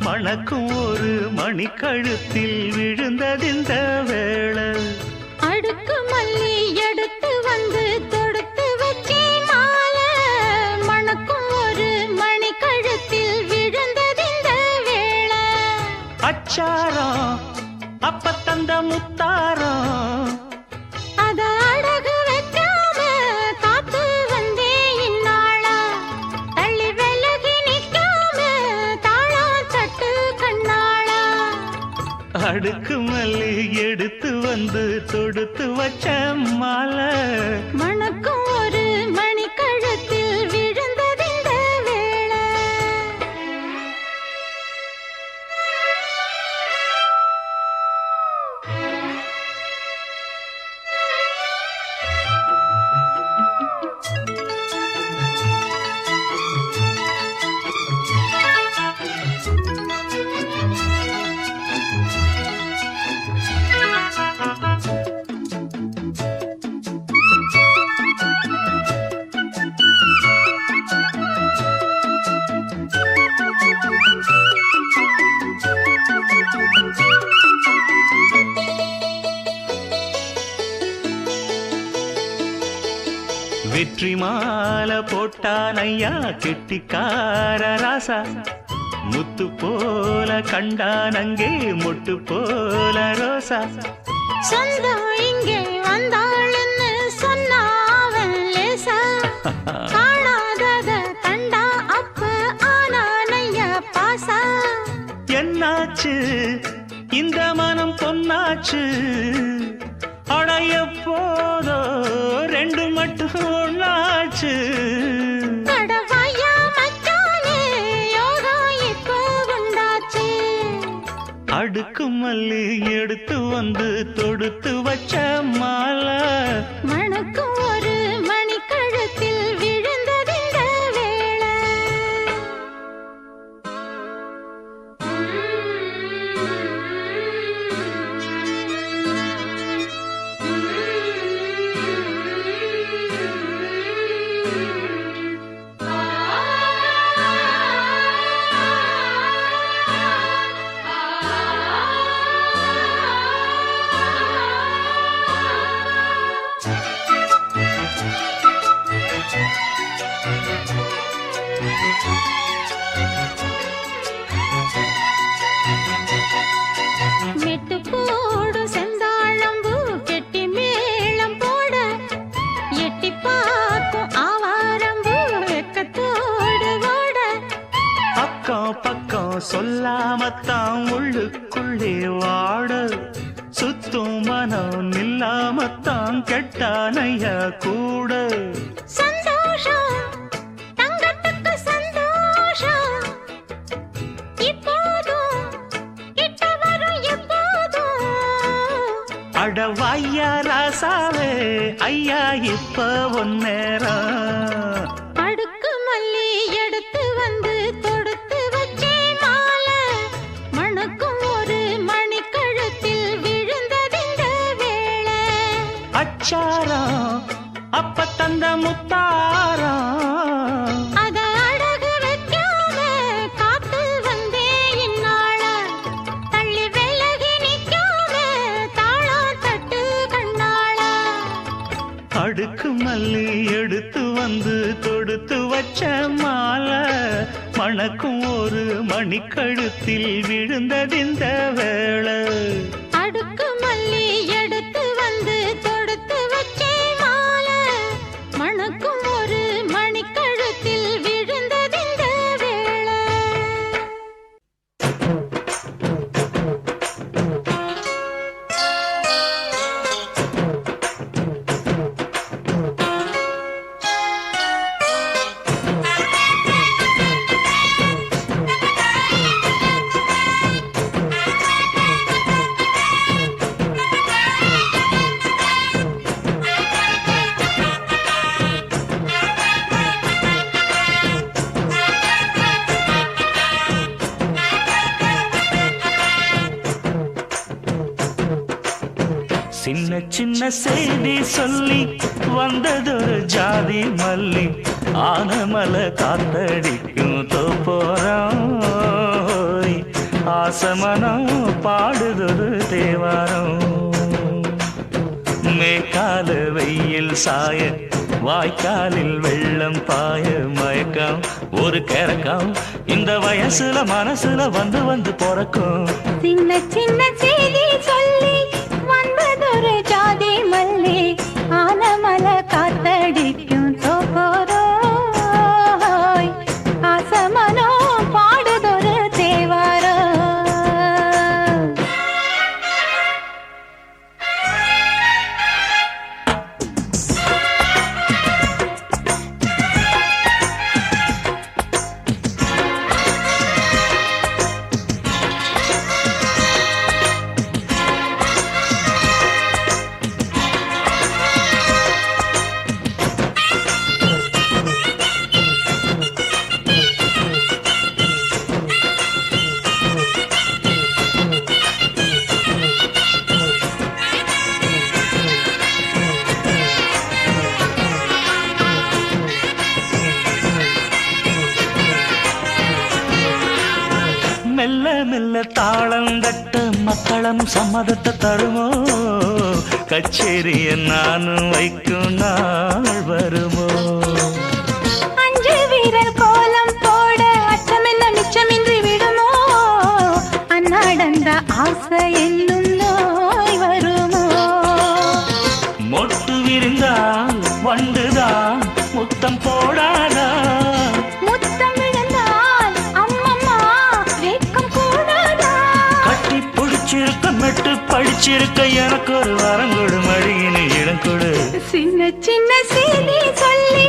மணக்கும் ஒரு மணிக்கழுத்தில் விழுந்ததிந்த வேளை அடுக்கு மல்லி எடுத்து வந்து தொடுத்து வச்சே மாலை மணக்கும் ஒரு மணி கழுத்தில் விழுந்ததிந்த வேளை அச்சாரம் அப்ப தந்த முத்தாரம் அத அடகு வைக்காம காத்து வந்தே இந்நாளா தள்ளி விலகி நிக்காம தாளா தட்டு கண்ணாளா அடுக்கு மல்லி எடுத்து வந்து தொடுத்து வச்ச மாலை மணக்கும் ஒரு மணி கழுத்தில் விழுந்ததிந்த வேளை வெற்றி மாலை போட்டான் ஐயா கெட்டிக்கார ராசா முத்து போல கண்டான் அங்கே மொட்டு போல ரோசா சொந்தம் இங்கே வந்தாள்னு சொன்னா அவன் லேசா காணாதத கண்டா அப்ப ஆனானைய பாசா என்னாச்சு இந்த மனம் பொன்னாச்சு அடைய போதோ ரெண்டு மட்டும் ஒண்ணாச்சு கடவாயா மச்சானே யோகா இப்போ உண்டாச்சு அடுக்கு மல்லி எடுத்து வந்து தொடுத்து வச்ச மாலை மணக்கும் ஒரு மணி கழுத்தில் விழுந்ததிந்த வேளை மெட்டு போடு செந்தாழம்பூ கெட்டி மேளம் போட எட்டி பார்க்கும் ஆவாரம்பூ வெக்கத்தோடு ஓட அக்கம் பக்கம் சொல்லாமத்தான் உள்ளுக்குள்ளே வாட சுத்தும் மனம் நில்லாமத்தான் கெட்டானைய கூட சந்தோஷம் தங்கத்துக்கு சந்தோஷம் இப்போதும் கிட்ட வரும் எப்போதும் அடவாய்யா ராசாவே ஐயா இப்ப ஒன்னேரம் அடுக்கு மல்லி எடுத்து வந்து தொடுத்து வச்சே மாலை மணக்கும் ஒரு மணி கழுத்தில் விழுந்ததிந்த வேளை அச்சாரம் அப்ப தந்த முத்தாரம் அத அடகு வைக்காம காத்து வந்தே இந்நாளா தள்ளி விலகி நிக்காம தாளா தட்டு கண்ணாளா அடுக்கு மல்லி எடுத்து வந்து தொடுத்து வச்ச மாலை மணக்கும் ஒரு மணிக்கழுத்தில் விழுந்ததிந்த வேளை அடுக்கு மல்லி எடுத்து வந்து தொடுத்து வச்சே மாலை மணக்கும் ஒரு மணி கழுத்தில் விழுந்ததிந்த வேளை சின்ன சின்ன செய்தி சொல்லி வந்ததொரு ஜாதி மல்லி ஆனமல காத்தடிக்கும் தோப்போரம் ஆசமனம் பாடுதொரு தேவாரம் மேற்கால வெயில் சாய வாய்க்காலில் வெள்ளம் பாய மயக்கம் ஒரு கிறக்கம் இந்த வயசுல மனசுல வந்து வந்து பிறக்கும் சின்ன சின்ன செய்தி சொல்லி வந்ததொரு ஜாதி மல்லி ஆனமல காத்தடிக்கும் தோப்போரோய் ஆசமனோ பாடுதொரு தேவாரோ மெல்ல மெல்ல தாளம் தட்ட மக்களும் சம்மதத்தை தருமோ கச்சேரிய நானும் வைக்கும் நாள் வருமோ அஞ்சு வீரர் கோலம் போட அச்சமென்ன மிச்சமின்றி விடுமோ அந்நாடந்த ஆசை என்னும் நோய் வருமோ மொட்டு விரிந்தால் வண்டுதான் முத்தம் போடாதா முத்தம் விழுந்தால் அம்மம்மா வெட்கம் கூடாதா கட்டி பிடிச்சிருக்க மெட்டு படிச்சிருக்க எனக்கு ஒரு வரங்கொடு மடியினு இடம் கொடு சின்ன சின்ன செய்தி சொல்லி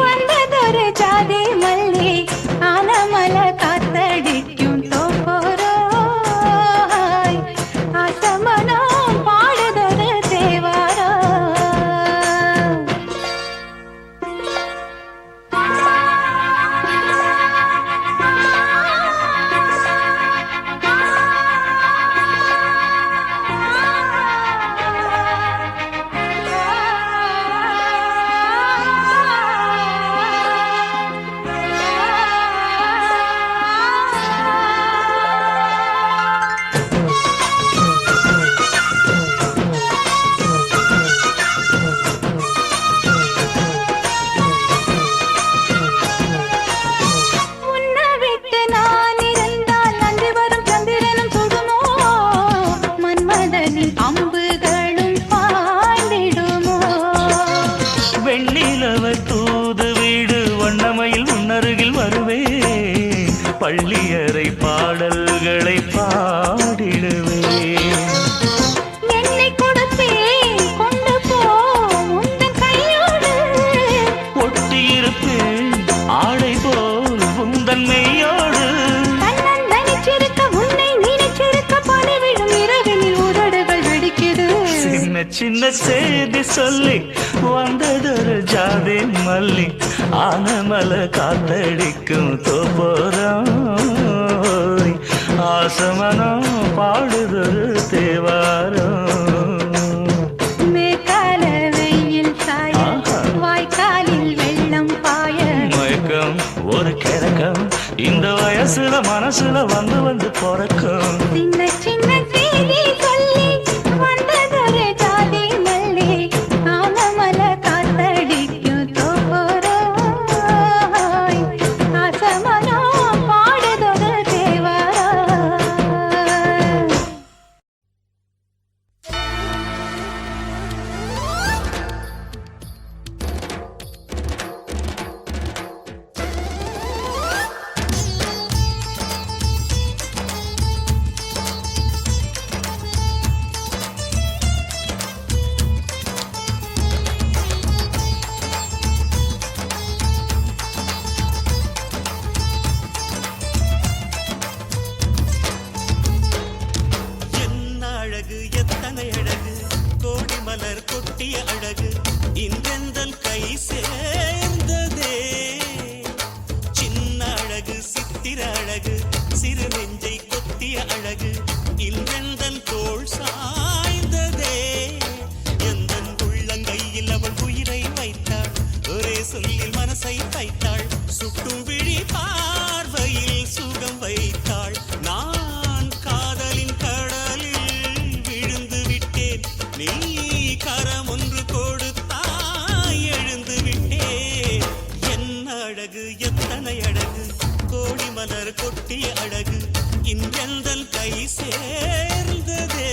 வந்ததொரு ஜாதி மல்லி ஆனமல காத்தடிக்கும் தோப்போரோய் ஆசமனோ பாடுதொரு தேவாரோ உன்னை விட்டு நான் இருந்தால் நன்றி வரும் சந்திரனும் சுடுமோ மன்மதனின் அம்புகளும் பாய்ந்திடுமோ வெண்ணிலவ தூது வீடு வண்ணமையில் முன்னருகில் வருவே பள்ளியறை பாடல்களை பாடிடுவே என்னை கொடுத்தேன் கொண்டு போ உந்தன் கையோடு ஒட்டியிருப்பேன் ஆடை போல் உந்தன் மெய்யோடு தன்னந்தனிச்சிருக்க உன்னை நினைச்சிருக்க பணிவிடும் இரவினில் உதடுகள் வெடிக்குது சின்ன சின்ன செய்தி சொல்லி வந்ததொரு ஜாதி மல்லி ஆனமல காத்தடிக்கும் தோப்போரம் ஆசமனம் பாடுதொரு தேவாரம் மேற்கால வெயில் சாய வாய்க்காலில் வெள்ளம் பாய மயக்கம் ஒரு கிறக்கம் இந்த வயசுல மனசுல வந்து வந்து பிறக்கும் சின்ன சின்ன செய்தி சொல்லி வந்ததொரு ஜாதி மல்லி ஆனமல காத்தடிக்கும் தோப்போரோய் ஆசமனோ பாடுதொரு தேவாரோ என்ன அழகு எத்தனை அழகு கோடி மலர் கொட்டிய அழகு இன்றெந்தன் கை சேர்ந்ததே சின்ன அழகு சித்திர அழகு சிறு நெஞ்சை கொத்திய அழகு இன்றெந்தன் தோள் சாய்ந்ததே எந்தன் உள்ளங்கையில் அவள் உயிரை வைத்தாள் ஒரே சொல்லில் மனசை வைத்தாள் கரம் ஒன்று கொடுத்தாய் எழுந்து விட்டே என்ன அழகு எத்தனை அழகு கோடி மலர் கொட்டிய அழகு இன்றெந்தன் கை சேர்ந்ததே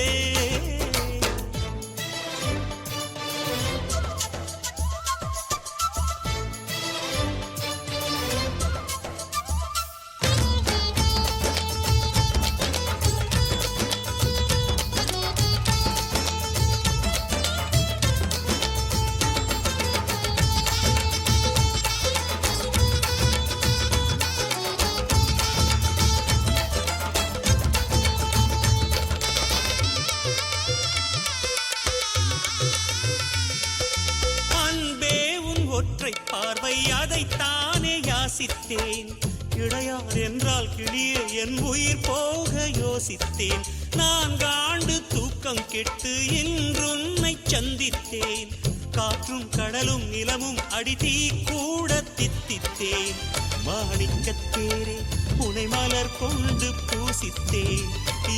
ஒற்றை பார்வை அதைத்தானே யாசித்தேன் இடையார் என்றால் கிளியே என் உயிர் போக யோசித்தேன் 4 ஆண்டு தூக்கம் கெட்டு இன்றுன்னை சந்தித்தேன் காற்றும் கடலும் நிலமும் அடிதீ கூட தித்தித்தேன் மாணிக்கத்தேரே உனை மலர் கொண்டு பூசித்தேன்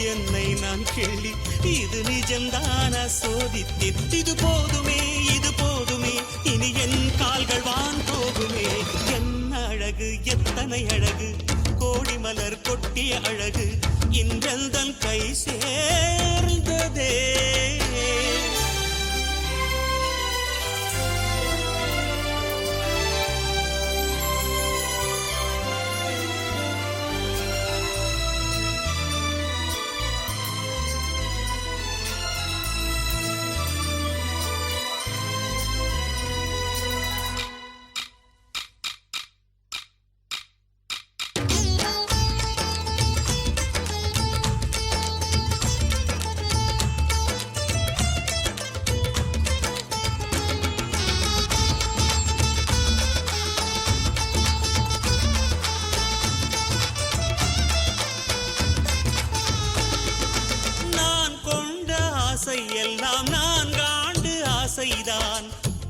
என்னை நான் கேள்வி இது நிஜம்தான சோதித்தேன் இது போதுமே இனி என் கால்கள் வான் போகுமே என்ன அழகு எத்தனை அழகு கோடி மலர் கொட்டிய அழகு இன்றெந்தன் கை சேர்ந்ததே எல்லாம் 4 ஆண்டு ஆசைதான்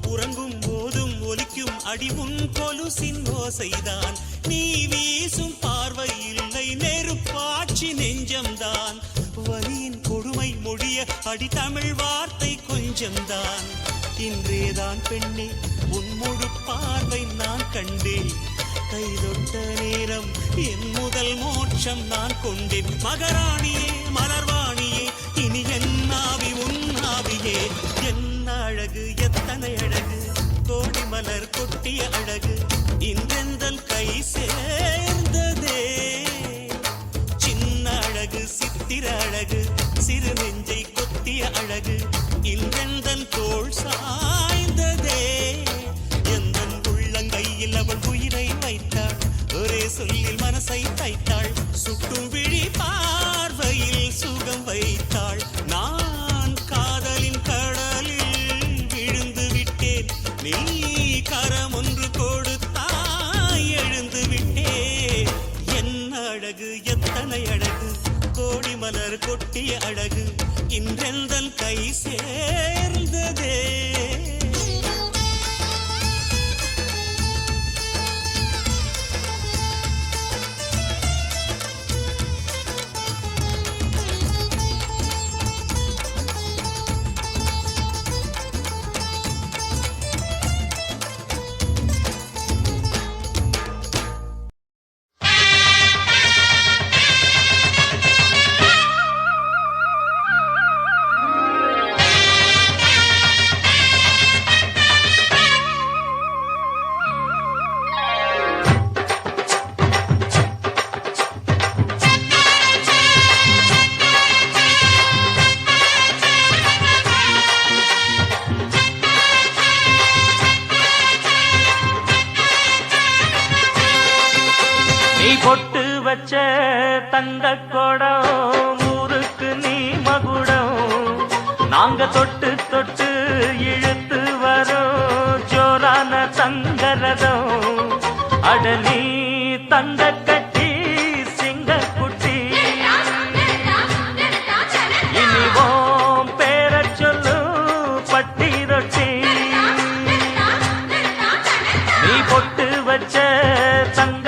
உறங்கும் போதும் ஒலிக்கும் அடிமுன் கொலுசின் ஓசைதான் நீ வீசும் பார்வை இல்லை நெருப்பாட்சி நெஞ்சம்தான் வலியின் கொடுமை மொழிய அடி தமிழ் வார்த்தை கொஞ்சம்தான் இன்றேதான் பெண்ணே உன் முழு பார்வை நான் கண்டேன் கைதொட்ட நேரம் என் முதல் மோட்சம் நான் கொண்டேன் மகராணியே மலர்வாணியே இனி என் ஆவி உன் ஆவியே என்ன அழகு எத்தனை அழகு கோடி மலர் கொட்டிய அழகு இன்றெந்தன் கை சேர்ந்ததே சின்ன அழகு சித்திர அழகு சிறு நெஞ்சை கொத்திய அழகு இன்றெந்தன் தோள் சாய்ந்ததே எந்தன் உள்ளங்கையில் அவள் உயிரை வைத்தாள் ஒரே சொல்லில் மனசை தைத்தாள் சுட்டும் விழி பார்வையில் சுகம் வைத்தாள் நான் காதலின் கடலில் விழுந்து விட்டேன் நீ கரம் ஒன்று கொடுத்தாய் எழுந்து விட்டே என்ன அழகு எத்தனை அழகு கோடி மலர் கொட்டிய அழகு இன்றெந்தன் கை சேர்ந்ததே பொட்டு வச்ச தங்க கொடம் ஊருக்கு நீ மகுடம் நாங்க தொட்டு தொட்டு இழுத்து வரோம் ஜோரான தங்கரதம் அடலி தங்க கட்டி சிங்க குட்டி இனிவோம் பேர சொல்லு பட்டி ரொட்டி நீ பொட்டு வச்ச தங்க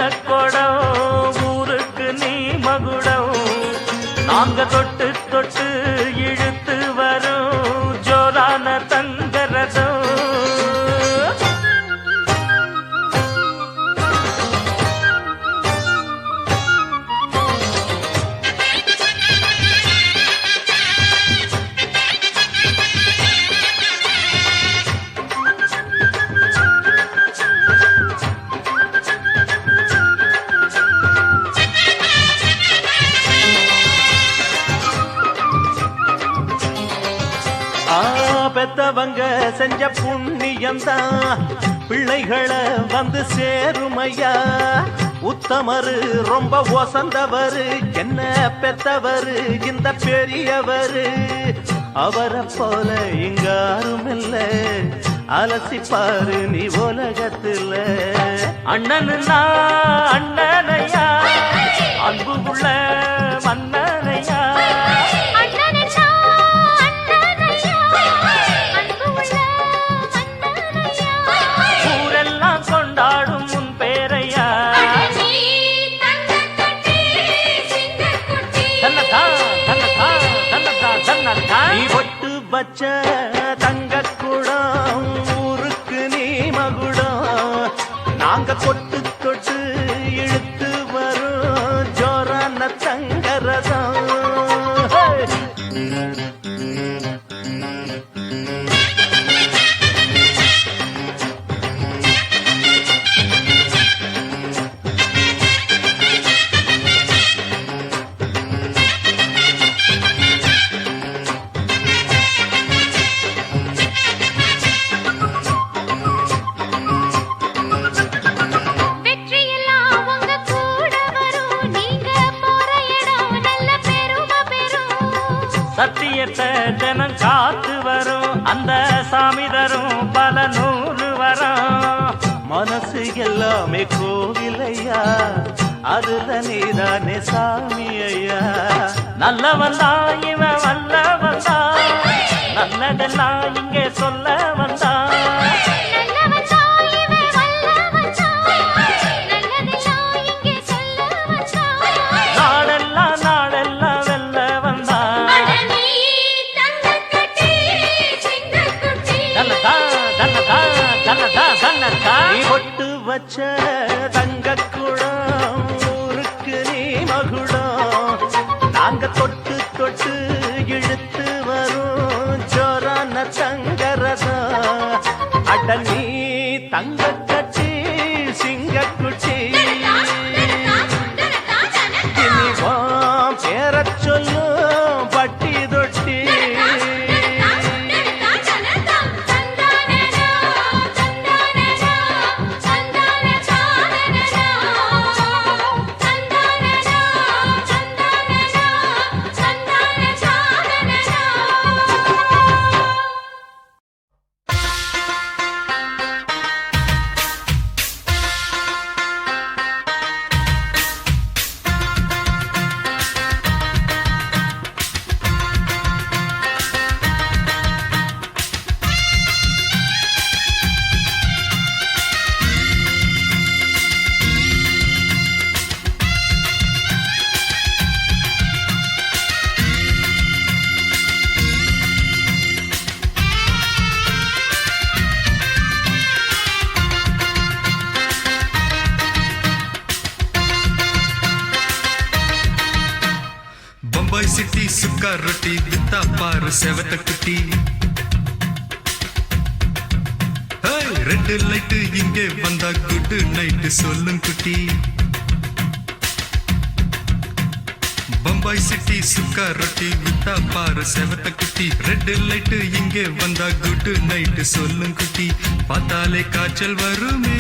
நாங்க தொட்டு தொட்டு இழுத்து வரும் ஜோரான செஞ்ச புண்ணியந்தான் பிள்ளைகளை வந்து சேருமையா. உத்தமரு ரொம்ப ஒசந்தவரு என்ன பெத்தவரு இந்த பெரியவரு. அவரை போல இங்காரும் இல்ல அலசிப்பாரு நீ உலகத்துல. அண்ணனுன்னா அண்ணனையா அன்பு உள்ள மன்னனையா. அண்ணனென்னா அண்ணனையா, அன்பு உள்ள மன்னனையா. ஊரெல்லாம் கொண்டாடும் உன் பேரையா. நீ தங்கக்கட்டி சிங்கக்குட்டி தன்னதா தன்னதா தன்னதா தன்னதா. நீ ஒட்டு வச்ச தங்க குடம் ஊருக்கு நீ மகுடம். நாங்க தொட்டு தொட்டு இழுத்து வரும் ஜோரான தங்கரதம். வெற்றியெல்லாம் உங்க கூட வரும், நீங்க போற இடம் நல்ல பெருமை பெறும். சத்தியத்தை தினம் காத்து வரும் அந்த சாமி தரும் பல நூறு வரும். மனசு எல்லாமே கோவிலையா அதுல நீதானே சாமி ஐயா. நல்லவன் தான் இவன் வல்லவன் தான் நல்லதெல்லாம் இங்கே சொல்ல வந்தான். நல்லவன் தான் இவன் வல்லவன் தான், நல்லதெல்லாம் இங்கே சொல்ல வந்தான். நாடெல்லாம் நாடெல்லாம் வெல்ல வந்தான். நீ தங்கக்கட்டி சிங்கக்குட்டி தன்னதா தன்னதா தன்னதா தன்னதா. நீ ஒட்டு வச்ச தங்க குடம் ஊருக்கு நீ மகுடம். நாங்க தொட்டு தொட்டு இழுத்து வரும் ஜோரான தங்கரதம். அட நீ தங்க கட்டி சிங்கக்குட்டி. இனிவாம் பேரச் சொல்லும் பட்டி தொட்டி. பம்பாய் சிட்டி சுக்கா ரொட்டி வித்தா பாரு செவத்த குட்டி. ரெட் லைட் இங்கே வந்தா குட் நைட் சொல்லும் குட்டி. பம்பாய் சிட்டி சுக்கா ரொட்டி வித்தா பாரு செவத்த குட்டி. ரெட் லைட் இங்கே வந்தா குட் நைட் சொல்லும் குட்டி. பார்த்தாலே காய்ச்சல் வருமே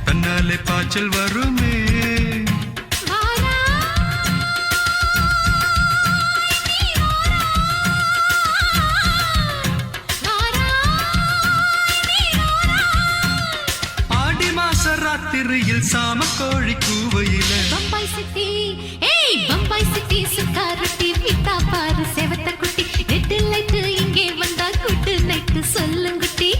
தன்னாலே பாய்ச்சல் வருமே. ஆடி மாச ராத்திரியில் சாம கோழி கூவையில பம்பாய் சிட்டி, ஏய் பம்பாய் சிட்டி சுக்கா ரொட்டி வித்தா பாரு செவத்த குட்டி. ரெட் லைட் இங்கே வந்தா குட் நைட் சொல்லுங்குட்டி.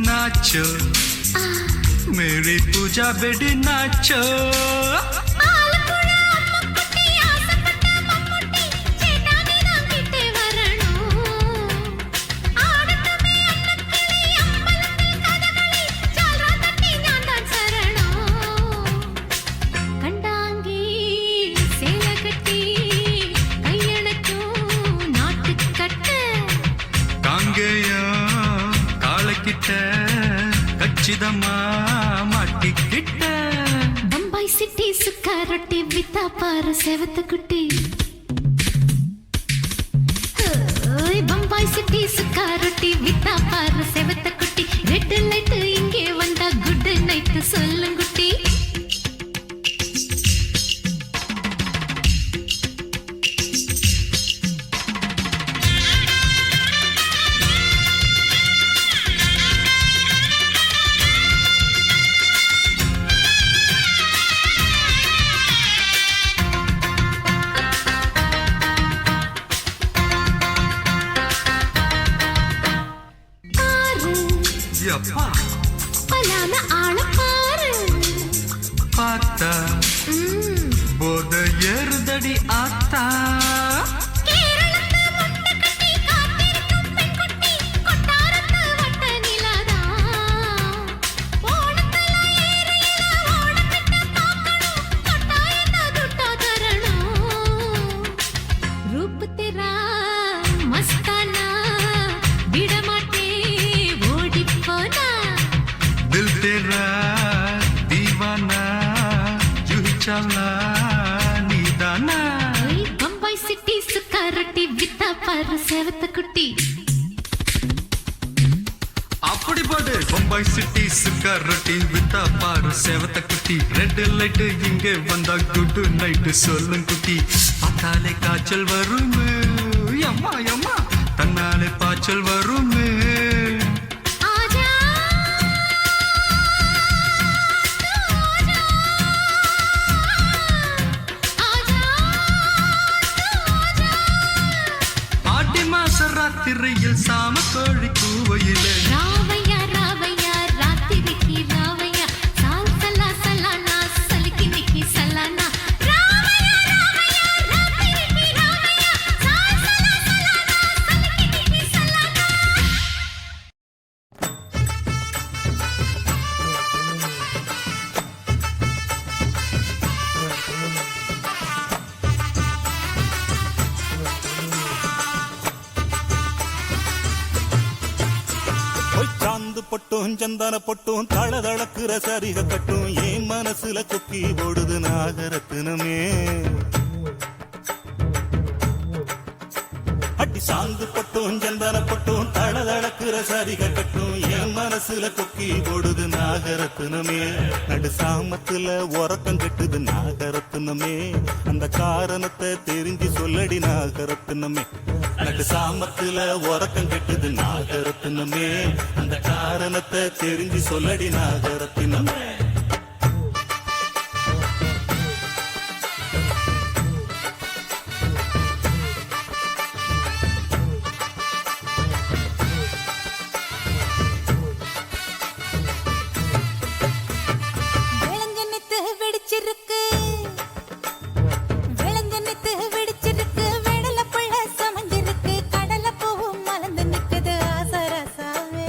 नाचो मेरी पूजा बेटी नाचो ஆலப்புழா அம்மா குட்டி ஆசைப்பட்ட மம்முட்டி சேட்டானே வச்சிதம்மா மாட்டிக்கிட்ட பம்பாய் சிட்டி சுக்கா ரொட்டி வித்தா பாரு செவத்த குட்டி ஓய் பம்பாய் சிட்டி சுக்கா ரொட்டி வித்தா பாரு செவத்த குட்டி ரெட் லைட் இங்கே வந்தா குட் நைட் சொல்லுங்குட்டி எப்பா பலான ஆள பாரு பார்த்தா போத ஏறுதடி ஆத்தா கேரளத்து முட்டை கட்டி காத்திருக்கும் பெண் குட்டி கொட்டாரத்து வட்ட நிலாதா ஓணத்துல ஏறியில ஓணக்கிட்ட பார்க்கணும் தொட்டா என்ன துட்டா தரணும் ரூப் தெரா மஸ்தானா விடமாட்டே ஓடிப் போனா दिल तेरा दीवाना जूही चाला नीदाना ஓய் பம்பாய் சிட்டி சுக்கா ரொட்டி வித்தா பாரு செவத்த குட்டி அப்படி பாடு பம்பாய் சிட்டி சுக்கா ரொட்டி வித்தா பாரு செவத்த குட்டி ரெட் லைட் இங்கே வந்தா குட் நைட் சொல்லும் குட்டி பார்த்தாலே காய்ச்சல் வருமே அம்மா அம்மா தன்னாலே பாய்ச்சல் வருமே ஆஜா ஆஜா ஆடி மாச ராத்திரியில் சாம கோழி கூவையிலே ராவையா ராவையா ராத்திரிக்கு ராவையா சால் சலா சலானா சலிக்கி நிக்கி சலானா ராவையா ராவையா ராத்திரிக்கு ராவையா சால் சலா சலானா சலிக்கி நிக்கி சலானா சாந்து பொட்டும் சந்தன பொட்டும் தளதளக்குற சரிக கட்டும் என் மனசுல கொக்கி ஓடுது நாகரத்தினமே அடி சாந்து பொட்டும் சந்தன பொட்டும் தளதளக்குற சரிக கட்டும் என் மனசுல கொக்கி ஓடுது நாகரத்தினமே நடு சாமத்துல உறக்கம் கெட்டுது நாகரத்தினமே அந்த காரணத்தை தெரிஞ்சு சொல்லடி நாகரத்தினமே நடு சாமத்துல உறக்கம் கெட்டுது நாகரத்தினமே அந்த காரணத்தை தெரிஞ்சு சொல்லடி நாகரத்தினமே விளஞ்சனித்து வெடிச்சிருக்கு விளஞ்சனித்து வெடிச்சிருக்கு வெடல புள்ள சமஞ்சிருக்கு கடல பூவும் மலர்ந்து நிக்குது ஆசரசாவே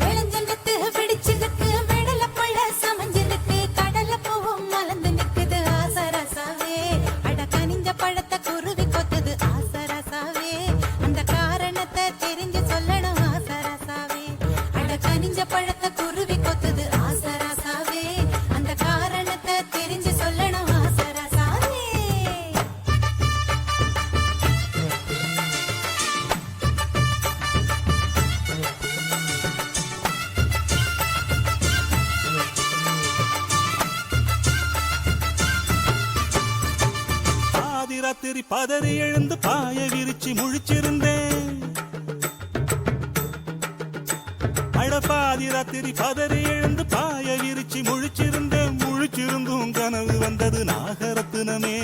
விளஞ்சனித்து வெடிச்சிருக்கு வெடல புள்ள சமஞ்சிருக்கு கடல பூவும் மலர்ந்து நிக்குது ஆசரசாவே அட கனிஞ்ச பழத்தை குருவி கொத்துது ஆசரசாவே அந்த காரணத்தை தெரிஞ்சு சொல்லணும் ஆசரசாவே அட கனிஞ்ச பழத்தை குருவி கொத்துது ஆசரசாவே அந்த காரணத்தை தெரிஞ்சு சொல்லணும் ஆசரசாவே பாதி ராத்திரி பதறி எழுந்து பாய விரிச்சு முழிச்சிருந்தேன் அட பாதி ராத்திரி பதறி எழுந்து பாய விரிச்சு முழிச்சிருந்தேன் முழிச்சிருந்தும் கனவு வந்தது நாகரத்தினமே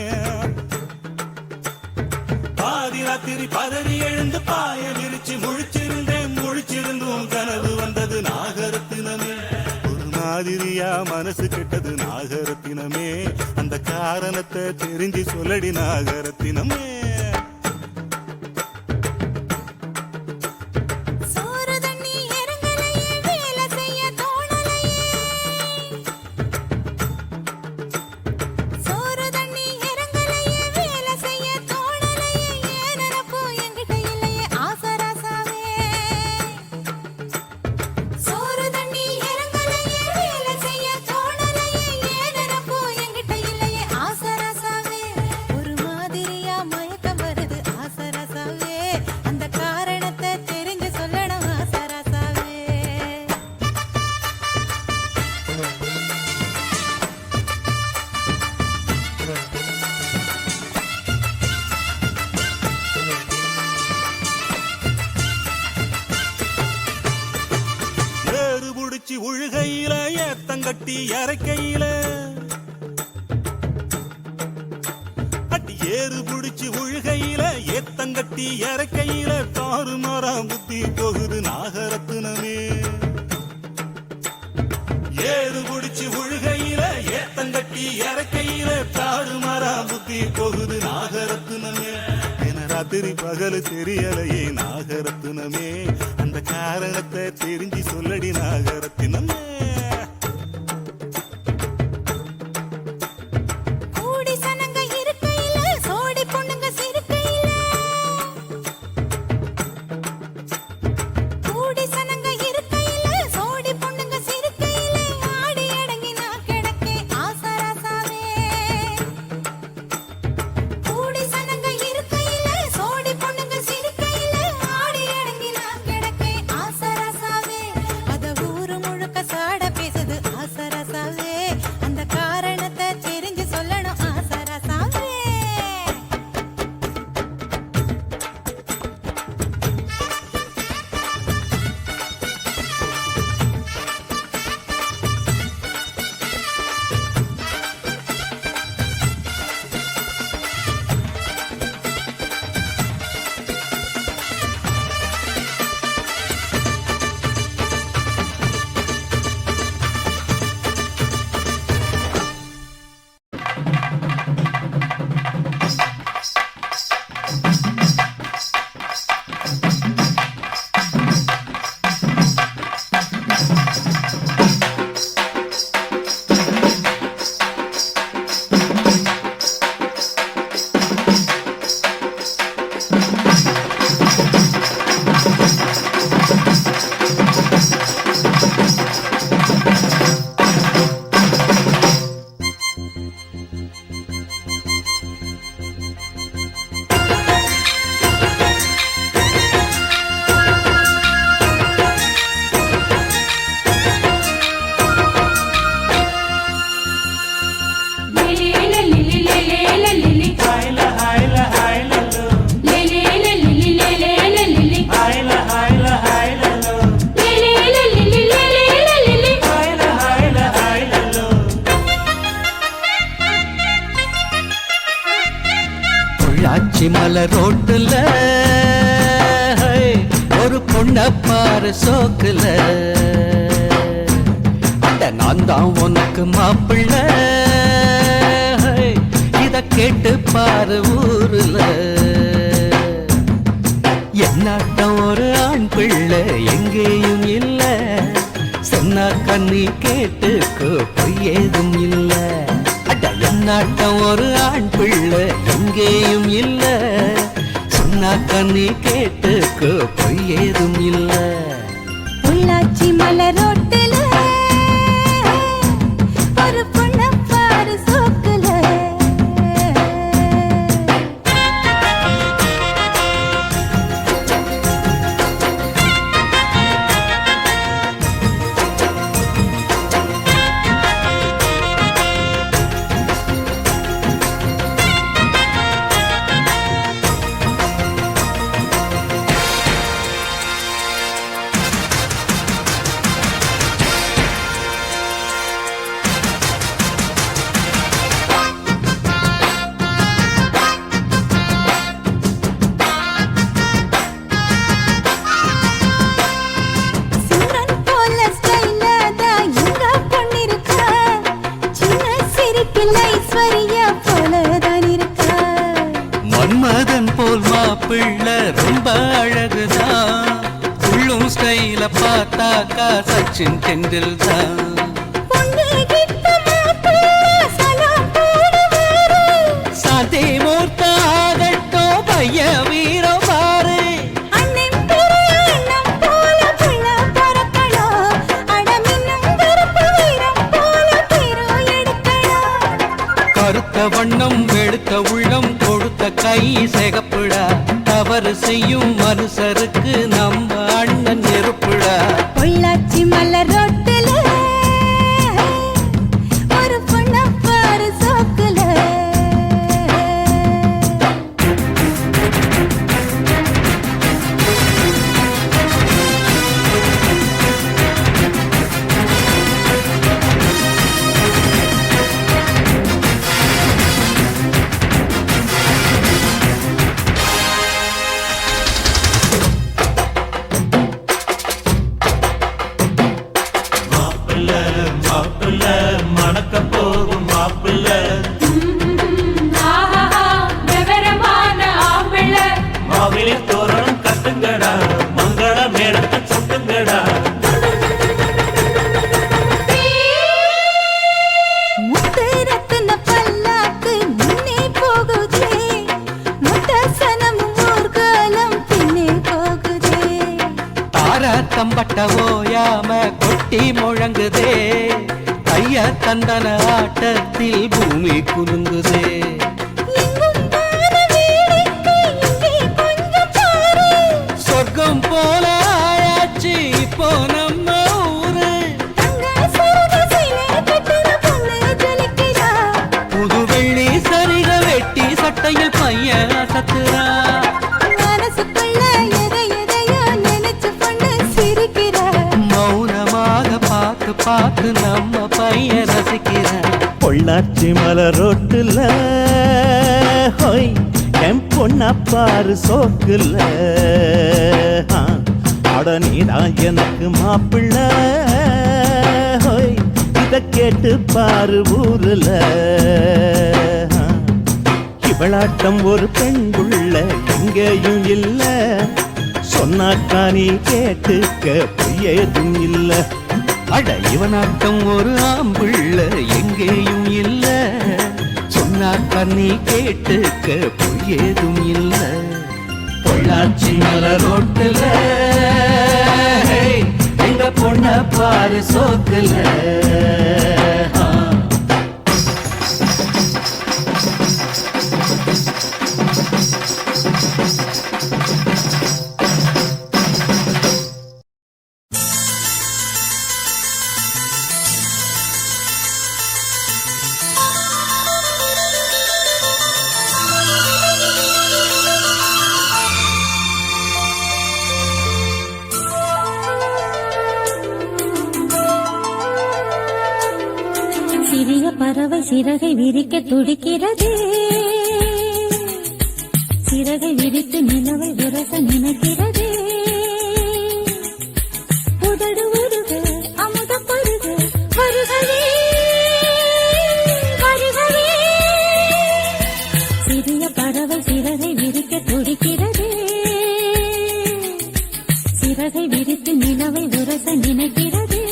பாதி ராத்திரி பதறி எழுந்து பாய விரிச்சு முழிச்சிருந்தேன் முழிச்சிருந்தும் கனவு வந்தது நாகரத்தினமே ஒரு மாதிரியா மனசு கெட்டது நாகரத்தினமே அந்த காரணத்தை தெரிஞ்சு சொல்லடி நாகரத்தினமே சோறு தண்ணி இறங்கலையே வேலை செய்ய தோணலையே சோறு தண்ணி இறங்கலையே வேலை செய்ய தோணலையே ஏன் நினப்பு என்கிட்ட இல்லையே ஆசராசாவே ஏத்தங்கட்டி இறக்கையில அடி ஏறு புடிச்சு உழுகையில ஏத்தங்கட்டி இறக்கையில தாறுமாறா புத்தி போகுது நாகரத்தினமே. ஏறு புடிச்சு உழுகையில ஏத்தங்கட்டி இறக்கையில தாறுமாறா புத்தி போகுது நாகரத்தினமே. என ராத்திரி பகல் தெரியலையே நாகரத்தினமே, அந்த காரணத்தை தெரிஞ்சு சொல்லடி நாகரத்தினமே. கூடி சனங்க இருக்கையில சோடி பொண்ணுங்க சிரிக்கையில கூடி சனங்க இருக்கையில சோடி பொண்ணுங்க சிரிக்கையில ஆடி அடங்கி நான் கிடக்கே ஆசராசாவே. கூடி சனங்க இருக்கையில சோடி பொண்ணுங்க சிரிக்கையில ஆடி அடங்கி நான் கிடக்கே ஆசராசாவே. அத ஊரு முழுக்க சாட பேசுது ஆசராசாவே, அந்த காரணத்தை தெரிஞ்சு சொல்லணும் ஆசராசாவே. பொள்ளாச்சி மலை ரோட்டுல ஒரு பொண்ண பாரு சோக்குல, அட நான் தான் உனக்கு மாப்பிள்ள, இத கேட்டு பாரு ஊருல. என்னாட்டம் ஒரு ஆண் பிள்ளை எங்கேயும் இல்ல, சொன்னா கண்ணி கேட்டுக்கோ பொய் ஏதும் இல்ல. அட என்னாட்டம் ஒரு ஆண் பிள்ளை எங்கேயும் இல்ல, சொன்னா கண்ணி கேட்டுக்கோ பொய் ஏதும் இல்ல. பொள்ளாச்சி மலை ரோட்டுல ஒரு பொண்ண பாரு சோக்குல. சிம்ரன் போல ஸ்டைலா தான் எங்க பொண்ணிருக்கா, சின்ன சிரிப்பில் ஐஸ்வர்யா போல தான் இருக்கா. மன்மதன் போல் மாப்பிள்ள ரொம்ப அழகுதான், உள்ளும் ஸ்டைல பார்த்தாக்கா சச்சின் டெண்டுல்கர். பொண்ணு கிட்ட மாப்பிள்ளை சலாம் போடுவாரு, சாந்தி மூர்த்த ஆகட்டும் பைய வீரம் பாரு. அண்ணன் பெரிய அண்ணன் போல பிள்ளை பிறக்கணும், அடமின்னும் கருப்பு வீரம் போல திரு எடுக்கணும். கருத்த வண்ணம் வெளுத்த உள்ளம் கொடுத்த கை சிகப்புடா, தவறு செய்யும் மனுஷருக்கு நம்ம அண்ணன் நெருப்புடா. பொள்ளாச்சி மலை ரோட்டுல ஒரு பொண்ண பாரு சோக்குல. தம்பட்ட ஓயாம கொட்டி முழங்குதே கைய தந்தன ஆட்டத்தில் பூமி குலுங்குதே சொர்க்கம் போல ஆயாச்சு இப்போ நம்ம ஊரு புது வெள்ளி சரிக வெட்டி சட்டையில் பையன் சத்துரா மௌனமாக பார்த்து பார்த்து நம்ம பையன் ரசிக்கிற பொள்ளாச்சி மலர் ரோட்டுல ஹோய் என் பொண்ணா பாரு சோக்குல அட நீதான் எனக்கு மாப்பிள்ள ஹோய் இத கேட்டு பாரு ஊருல இவளாட்டம் ஒரு பெண்குள்ள எங்கேயும் இல்ல சொன்னாக்கா நீ கேட்டுக்க பொய்யேதும் இல்ல அட இவனாட்டம் ஒரு ஆம்பிள்ள எங்கேயும் இல்ல சொன்னா கண்ணி கேட்டுக்க பொய்யேதும் இல்ல பொள்ளாச்சி மலர் ரோட்டுல எங்க பொண்ண பாரு சோக்குல சிறிய பறவை சிறகை விரிக்க துடிக்கிறதே சிறகை விரித்து நிலவை உரச நினைக்கிறதே உதடு உருக அமுத பருக வருகவே வருகவே சிறிய பறவை சிறகை விரிக்க துடிக்கிறதே சிறகை விரித்து நிலவை உரச நினைக்கிறதே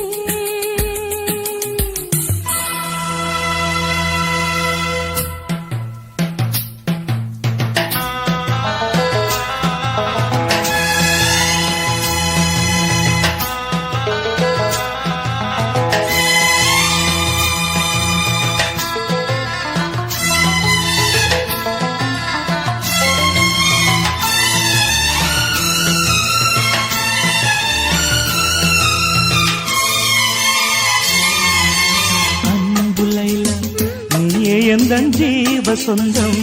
எந்தன் ஜீவ சொந்தம்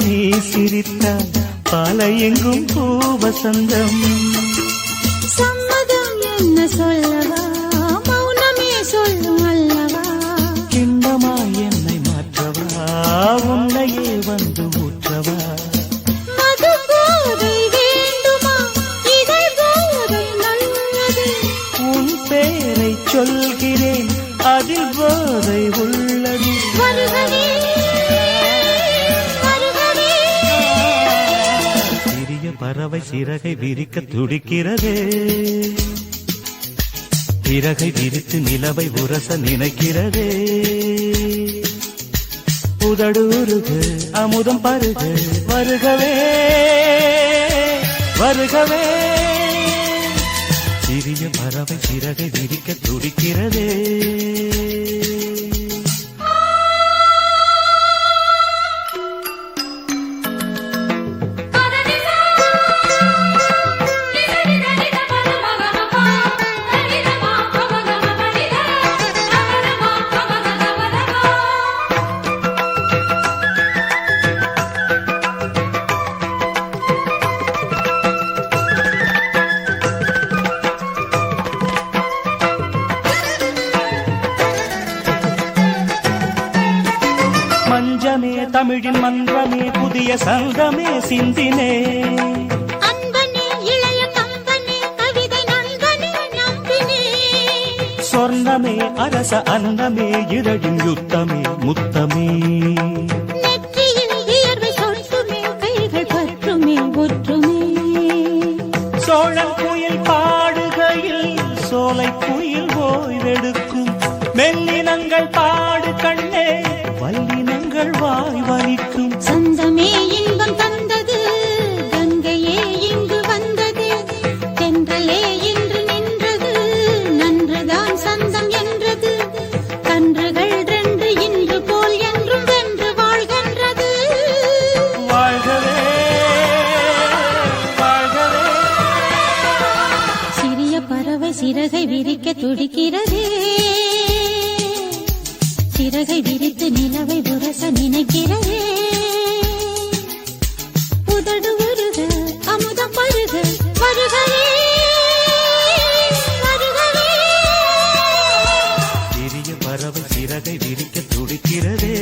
நீ சிரித்தால் பாலை எங்கும் பூவசந்தம் சம்மதம் என்ன சொல்லவா மௌனமே சொல்லும் அல்லவா கிண்ணமா என்னை மாற்றவா உன்னையே வந்து ஊற்றவா மது போதை வேண்டுமா இதை போதை நல்லது உன் பேரை சொல்கிறேன் அதில் போதை உள்ளது வருகவே வருகவே சிறிய பறவை சிறகை விரிக்க துடிக்கிறதே சிறகை விரித்து நிலவை உரச நினைக்கிறதே உதடு உருக அமுதம் பருக வருகவே வருகவே சிறிய பறவை சிறகை விரிக்க துடிக்கிறதே தமிழின் மன்றமே புதிய சங்கமே சிந்தினே அன்பனே இளைய கம்பனே கவிதை நண்பனே நம்பினே சொர்ணமே அரச அன்னமே இரடின் யுத்தமே முத்தமே நெற்றியில் வியர்வை சொட்டுமே கைகள் பற்றுமே ஒற்றுமே சோழன் குயில் பாடுகையில் சோலை குயில் ஓய்வெடுக்கும் மெல்லினங்கள் பாடு கண்ணே வல்லினங்கள் வாய் வலிக்கும் சொந்தமே இன்பம் தந்தது கங்கையே இங்கு வந்தது தென்றலே சிறகை விரிக்க துடிக்கிறதே சிறகை விரித்து நிலவை உரச நினைக்கிறதே உதடு உருக அமுதம் பருக வருகவே வருகவே சிறிய பறவை சிறகை விரிக்க துடிக்கிறதே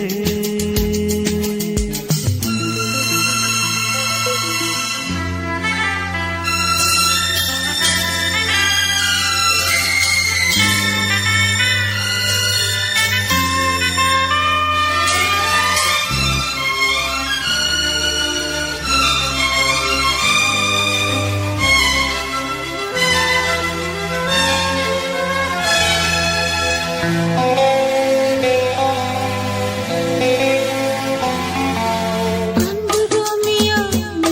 அன்பு ரோமியோ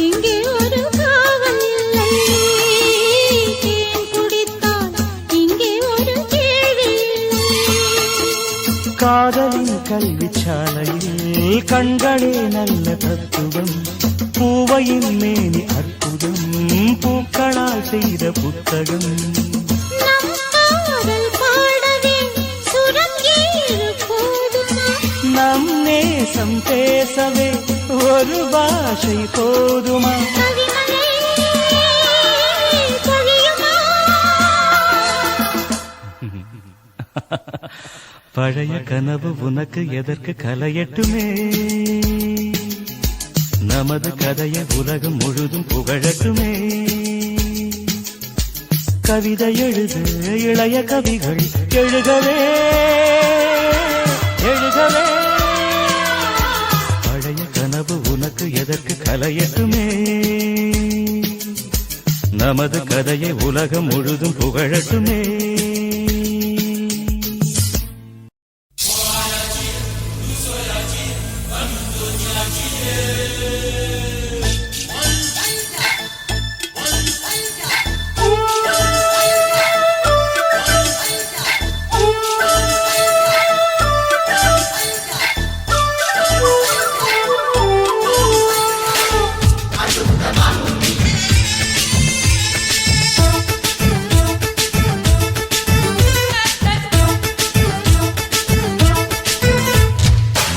இங்கே ஒரு காவல் இல்லை தேன் குடித்தால் இங்கே ஒரு கேள்வி இல்லை காதலின் கல்விச்சாலையில் கண்களே நல்ல தத்துவம் பூவையின் மேனி அற்புதம் பூக்களால் செய்த புத்தகம் நம் காதல் பாடவே சுரம் ஏறு போதுமா நம் நேசம் பேசவே ஒரு பாஷை போதுமா கவிமலை பொழியுமா பழைய கனவு உனக்கு எதற்கு கலையட்டுமே நமது கதையை உலகம் முழுதும் புகழட்டுமே கவிதை எழுது இளைய கவிகள் எழுகவே எழுகவே பழைய கனவு உனக்கு எதற்கு கலையட்டுமே நமது கதையை உலகம் முழுதும் புகழட்டுமே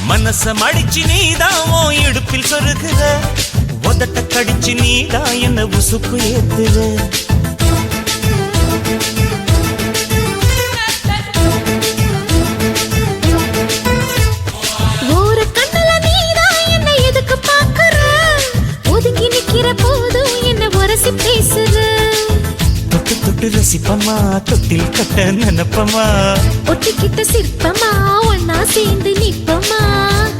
மனச மடிச்சு நீதான் உன் இடுப்பில் சொருகுற உதட்ட கடிச்சு நீதான் என்ன உசுப்பு ஏத்துற ஒரு கண்ணுல நீதான் என்ன எதுக்கு பாக்குற ஒதுங்கி நிக்கிற போதும் என்ன உரசி பேசுற தொட்டு தொட்டு ரசிப்பமா தொட்டில் கட்ட நினைப்பமா ஒட்டிக்கிட்ட சிற்பமா ஒன்னா சேர்ந்து நிப்பமா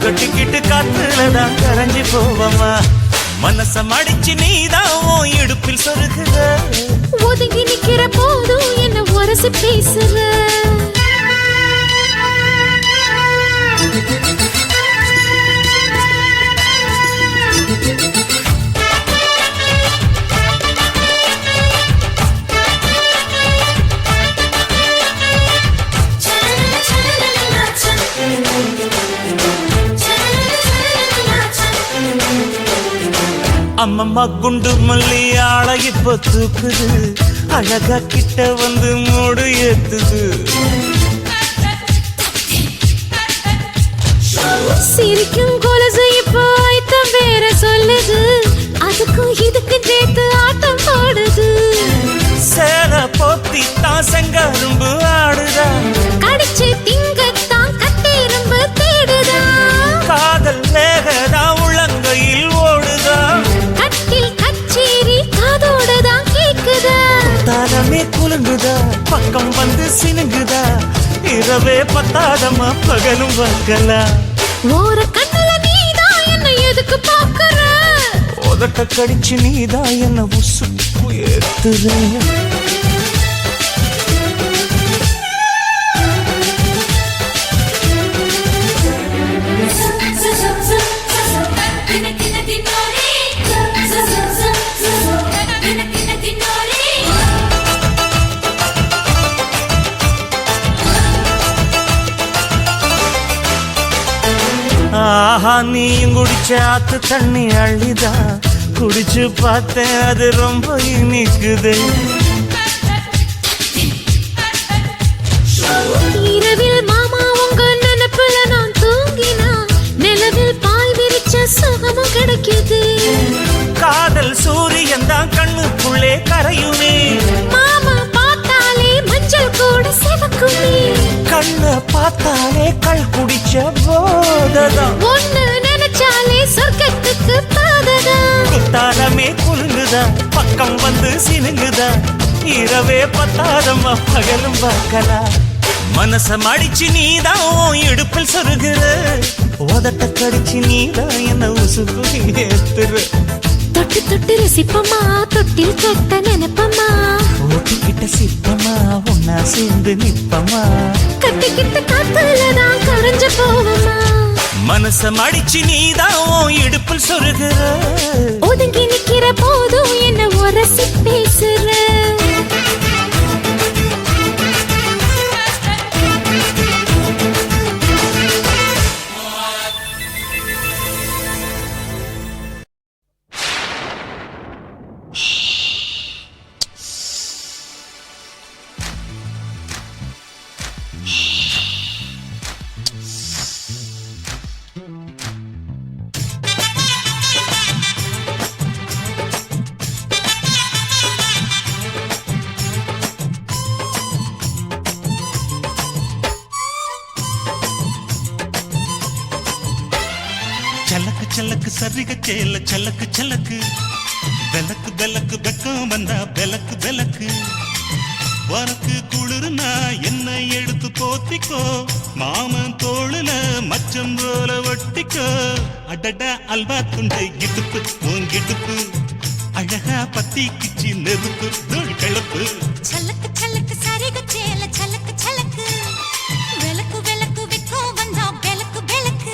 கட்டிக்கிட்டு காத்துலதான் கரைஞ்சு போவமா மனச மடிச்சு நீதான் உன் இடுப்பில் சொருகுற ஒதுங்கி நிக்கிற போதும் என்ன உரசி பேசுற அம்மம்மா குண்டு மல்லி ஆள இப்ப தூக்குது அழகா கிட்ட வந்து மூடு ஏத்துது சிரிக்கும் கொலுசு இப்போ ஐட்டம் வேற சொல்லுது அதுக்கும் இதுக்கும் சேர்த்து ஆட்டம் போடுது சேல போத்தி தான் செங்கரும்பு ஆடுதா கடிச்சு திங்கத்தான் கட்டெரும்பு தேடுதா காதல் வேகதா உள்ளங்கையில் ஓடுதா கட்டில் கச்சேரி காதோடுதான் கேக்குதா தாரமே குலுங்குதா பக்கம் வந்து சினுங்குதா இரவே பத்தாதமா பகலும் பார்க்கலாம் ஒரு கண்ணுல நீதான் என்ன எதுக்கு பாக்குற உதட்ட கடிச்சு நீதான் என்ன உசுப்பு ஏத்துற ஆஹா நீயும் குடிச்ச ஆத்து தண்ணி அள்ளிதா குடிச்சு பார்த்தேன் அது ரொம்ப இனிக்குது இரவில் மாமா உங்க நினைப்புல நான் தூங்கினா நிலவில் பாய் விரிச்ச சுகமும் கிடைக்குது. காதல் சூரியன் தான் கண்ணுக்குள்ளே கரையுமே. மாமா பார்த்தாலே மஞ்சள் கூட சிவக்குமே. கண்ணை பார்த்தாலே கள் குடிச்ச போததான். ஒண்ணு நினைச்சாலே சொர்க்கத்துக்கு பாததான். குத்தாலமே குலுங்குதா பக்கம் வந்து சினுங்குதா. இரவே பத்தாதம்மா பகலும் பார்க்கலாம். மனச மடிச்சு நீதான் உன் இடுப்பில் சொருகிற. உதட்ட கடிச்சு நீதான் என்ன உசுப்பு ஏத்துற. தொட்டு தொட்டு ரசிப்பமா தொட்டில் கட்ட நினைப்பமா. ஓட்டிக்கிட்ட சிப்பமா ஒன்னா சேர்ந்து நிப்பமா. கட்டிக்கிட்ட காத்துலதான் கரைஞ்சு போவமா. மனச மடிச்சு நீதான் உன் இடுப்பில் சொருகிற. ஒதுங்கி நிக்கிற போதும் என்ன உரசி பேசுற. சலக்கு சலக்கு சரிக சேல சலக்கு சலக்கு. விளக்கு விளக்கு வெக்கம் வந்தா விளக்கு விளக்கு. உனக்கு குளிர்னா என்ன எடுத்து போத்திக்கோ. மாமன் தோளுல மச்சம் போல ஒட்டிக்கோ. அடடா அல்வா துண்டை இடுப்பு உங்கிடுப்பு. அழகா பத்தி கிச்சி நெருப்பு தோல் கிளப்பு. சலக்கு சலக்கு சரிக சேல சலக்கு சலக்கு. விளக்கு விளக்கு வெக்கம் வந்தா விளக்கு விளக்கு.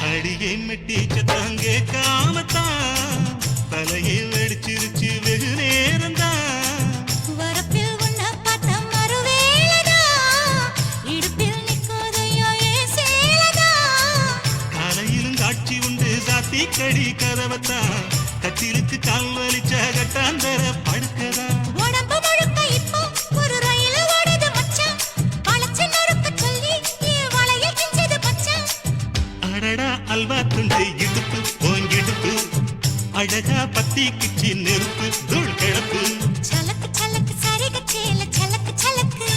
அடியை மெட்டி சத்தாங்கே காமத்தான். தலையை வெடிச்சிருச்சு வெகு நேரம்தான். வரப்பில் உன்ன பார்த்த மறுவேளைதான். இடுப்பில் நிற்காதையோ ஏன் சேலதான். காலையிலும் காட்சி உண்டு சாத்தி கடி கதவத்தான். கட்டிலுக்கு கால் வலிச்ச கட்டாந்தர படுக்கதா. உடம்பு முழுக்க இப்போ ஒரு ரயில் ஓடுது மச்சான். வளைச்சு நொறுக்க சொல்லி என் வளையல் கிஞ்சது மச்சான். அடடா அல்வா துண்டை இடுப்பு ஓங்கிடுப்பு. அழகா பத்தி கிச்சி நெருப்பு தூள் கிளப்பு. சலக்கு சலக்கு சரிக சேல சலக்கு சலக்கு.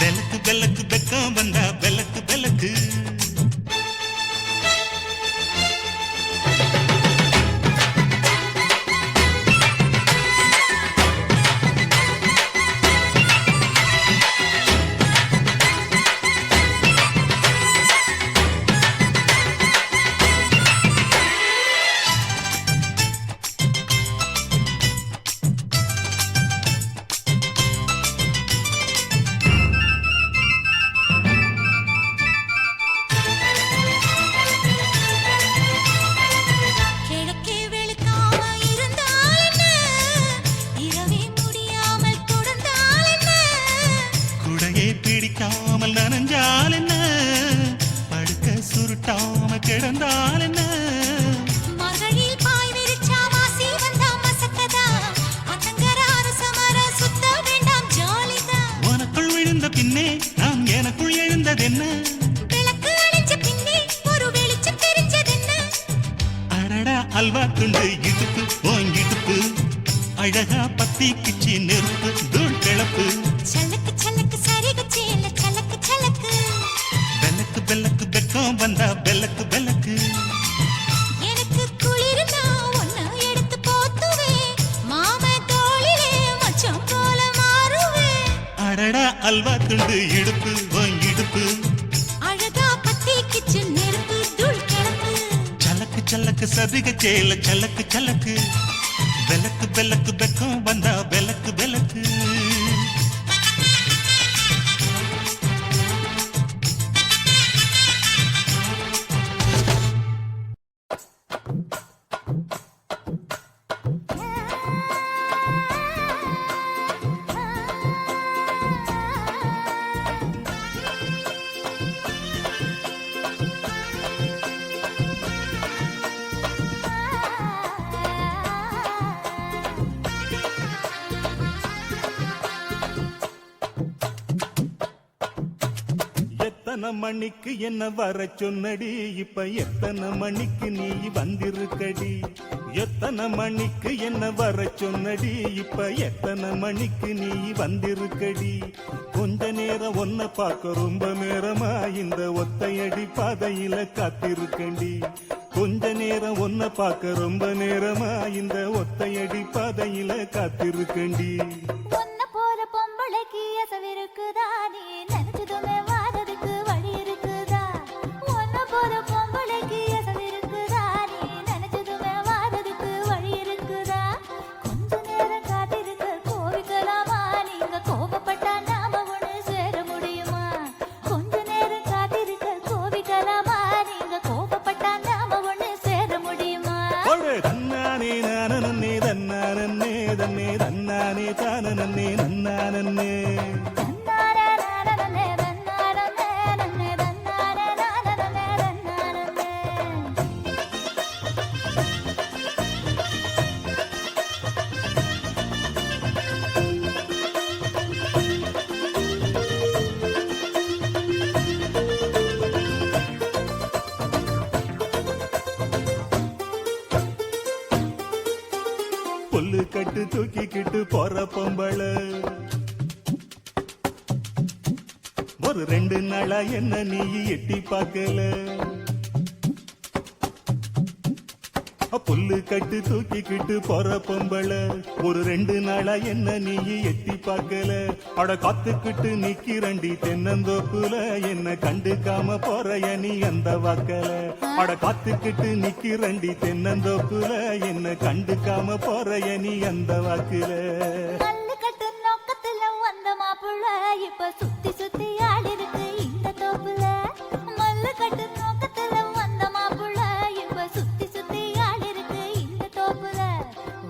விளக்கு விளக்கு வெக்கம் வந்தா விளக்கு விளக்கு. கிழக்கே வெளுக்காம இருந்தால் என்ன. இரவே முடியாமல் தொடர்ந்தால் என்ன. குடையை பிடிக்காமல் நனைஞ்சால் என்ன. படுக்க சுருட்டாம கிடந்தால் என்ன. மகளில் பாய் விரிச்சா வாசி வந்தா மசக்கதா. அத்தங்கர அரசமர சுத்த வேண்டாம் ஜாலிதான். உனக்குள் விழுந்த பின்னே நான் எனக்குள் எழுந்ததென்ன. விளக்கு அணைஞ்ச பின்னே ஒரு வெளிச்சம் தெரிஞ்சதென்ன. அடடா அல்வா துண்டு இடுப்பு ஓங்கிடுப்பு. அழகா பத்தி கிச்சி நெருப்பு தூள் கிளப்பு. சலக்கு சலக்கு சரிக சேல சலக்கு சலக்கு. விளக்கு விளக்கு வெக்கம் வந்தா விளக்கு விளக்கு. எனக்கு குளிர்னா ஒன்ன எடுத்து போத்துவேன். மாமன் தோளிலே மச்சம் போல மாறுவேன். அடடா அல்வா துண்டு இடுப்பு ஓங்கிடுப்பு. அழகா பத்தி கிச்சு நெருப்பு தூள் கிளப்பு. சலக்கு சலக்கு சதிக சேல சலக்கு சலக்கு. விளக்கு விளக்கு வெக்கம் வந்தா விளக்கு விளக்கு. எத்தனை மணிக்கு என்ன வர சொன்னடி இப்ப எத்தனை மணிக்கு நீ வந்திருக்கடி எத்தனை மணிக்கு என்ன வர சொன்னடி இப்ப எத்தனை மணிக்கு நீ வந்திருக்கடி கொஞ்ச நேரம் ஒன்ன பார்க்க ரொம்ப நேரமா இந்த ஒத்தையடி பாதையில காத்திருக்கண்டி கொஞ்ச நேரம் ஒன்ன பார்க்க ரொம்ப நேரமா இந்த ஒத்தையடி பாதையில காத்திருக்கண்டி ஒன்ன போற பொம்பளைக்கு எசவிருக்குதா நீ நினைச்சதுமே வாரதுக்கு வழி இருக்குதா ஒன்ன போற பொம்பளைக்கு எசவிருக்குதா நீ நினைச்சதுமே வாரதுக்கு வழி இருக்குதா கொஞ்ச நேரம் காத்திருக்க கோவிக்கலாமா நீங்க கோபப்பட்டா நாம ஒண்ணு சேர முடியுமா கொஞ்ச நேரம் காத்திருக்க கோவிக்கலாமா நீங்க கோபப்பட்டா நாம ஒண்ணு சேர முடியுமா தன்னானே நானே தன்னானே தன்னே தன்னானே தானே நன்னானே புல்லு கட்டு தூக்கிக்கிட்டு போற பொம்பள ஒரு 2 நாளா என்ன நீ எட்டி பார்க்கல புல்லு கட்டு தூக்கிக்கிட்டு போற பொம்பள ஒரு 2 நாளா என்ன நீ எட்டி பார்க்கல அட காத்துக்கிட்டு நிக்கிறண்டி தென்னந்தோப்புல என்ன கண்டுக்காம போறைய நீ அந்த வாக்கல அட காத்துக்கிட்டு நிக்கிறண்டி தென்னந்தோப்புல என்ன கண்டுக்காம போறைய நீ அந்த வாக்குல கல்லு கட்டு நோக்கத்துல வந்த மாப்புள்ள இப்ப சுத்தி சுத்தி ஆடி இருக்கு இந்த தோப்புல மல்லு கட்டு நோக்கத்துல வந்த மாப்புள்ள இப்ப சுத்தி சுத்தி ஆடி இருக்கு இந்த தோப்புல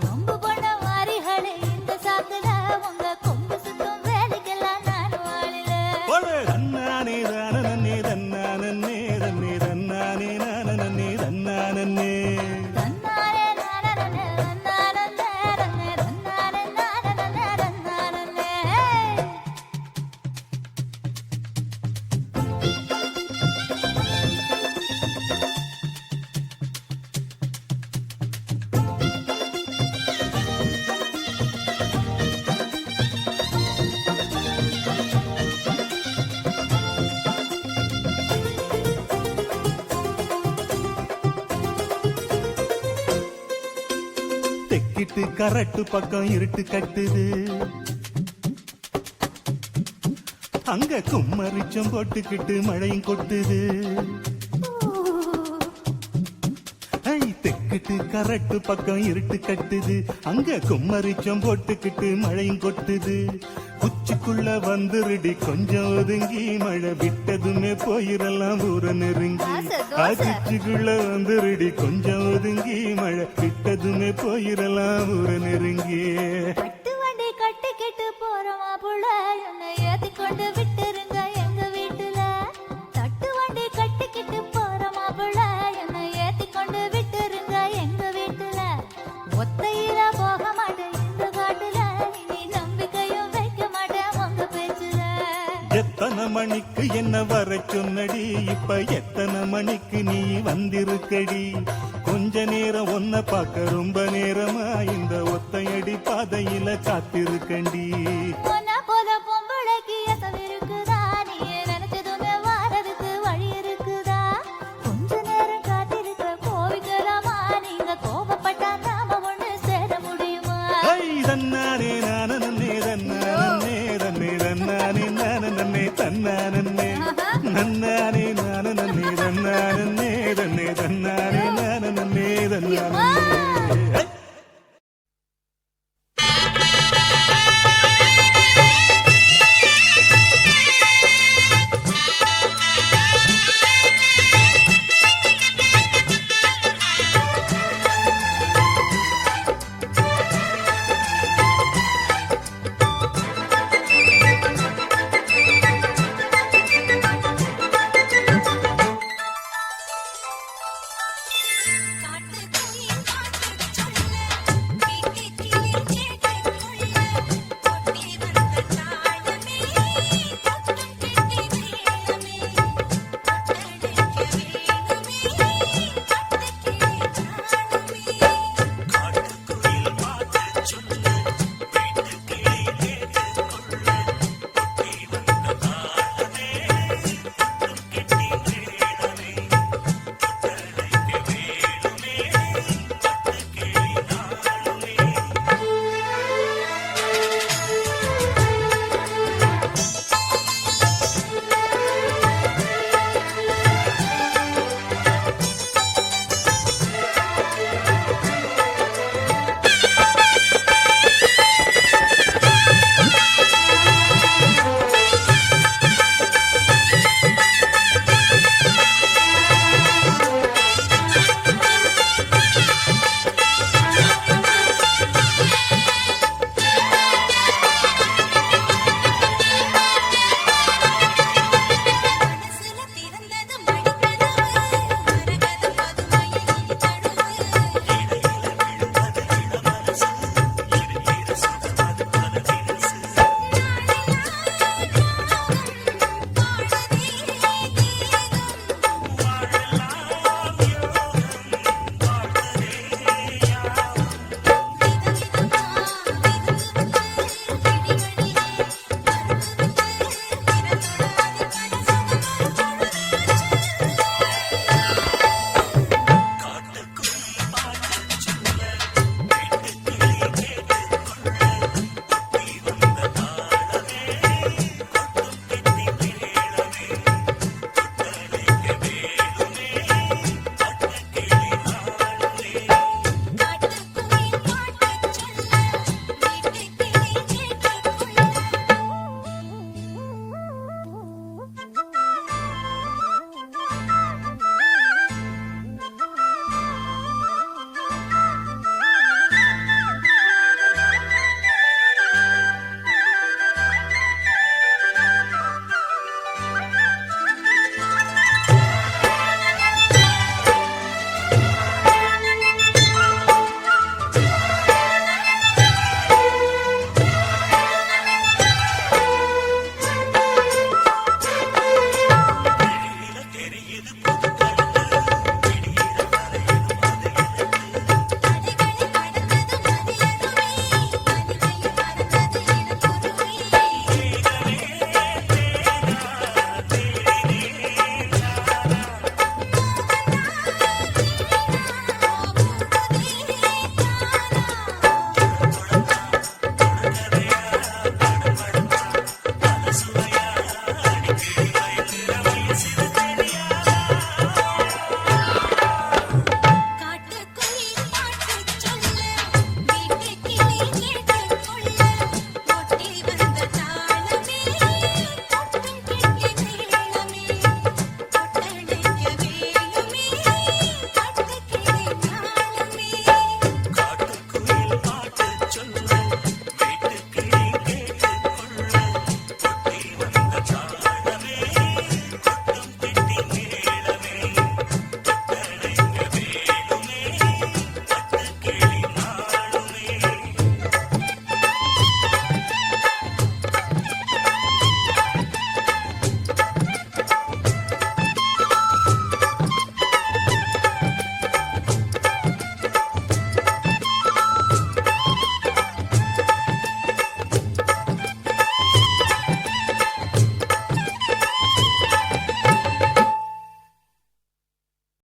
ரொம்ப பண்ண வாரிகளே இந்த சாக்குல உங்க கொம்பு சுத்தும் வேலைக்கெல்லாம் நான் வாழல தன்னானே தானே தன்னானே தன்னே தன்னானே நானே தன்னானே தன்னாரே நானனே தன்னானே ரன்னே தன்னானே நானனே ரன்னானே தெக்கிட்டு கரட்டு பக்கம் இருட்டு கட்டுது அங்க கும்மரிச்சம் போட்டுக்கிட்டு மழையும் கொட்டுது ஐ தெக்கிட்டு கரட்டு பக்கம் இருட்டு கட்டுது அங்க கும்மரிச்சம் போட்டுக்கிட்டு மழையும் கொட்டுது உச்சிக்குள்ள வந்துருடி கொஞ்சம் ஒதுங்கி மழை விட்டதுமே போயிரலாம் ஊர நெருங்கி உச்சிக்குள்ள வந்துருடி கொஞ்சம் ஒதுங்கி மழை விட்டதுமே போயிரலாம் ஊர நெருங்கி கட்டு வண்டி கட்டிக்கிட்டு போறோமா புள்ள என்னை ஏத்தி கொண்டு விட்டுருங்க எங்க வீட்டுல தட்டு வண்டி கட்டிக்கிட்டு போறோமா புள்ள என்னை ஏத்தி கொண்டு விட்டுருங்க எங்க வீட்டுல ஒத்தையில போக மாட்டேன் இந்த காட்டுல இனி நம்பிக்கையும் வைக்க மாட்டேன் உங்க பேச்சுல எத்தனை மணிக்கு என்ன வர சொன்னடி இப்ப எத்தனை மணிக்கு நீ வந்திருக்கடி கொஞ்ச நேரம் ஒன்ன பார்க்க ரொம்ப நேரமா இந்த ஒத்தையடி பாதையில காத்திருக்கண்டி போனா போத பொம்பளைக்கு எசவிருக்குதா நீ நினைச்சதுமே வாரதுக்கு வழி இருக்குதா கொஞ்ச நேரம் காத்திருக்க கோவிக்கலாமா நீங்க கோபப்பட்டா நாம ஒண்ணு சேர முடியுமா தன்னானே நானே தன்னானே தன்னே தன்னானே நானே தன்னானே நன்னானே நானே தன்னானே தன்னே தன்னானே நானே தன்னானே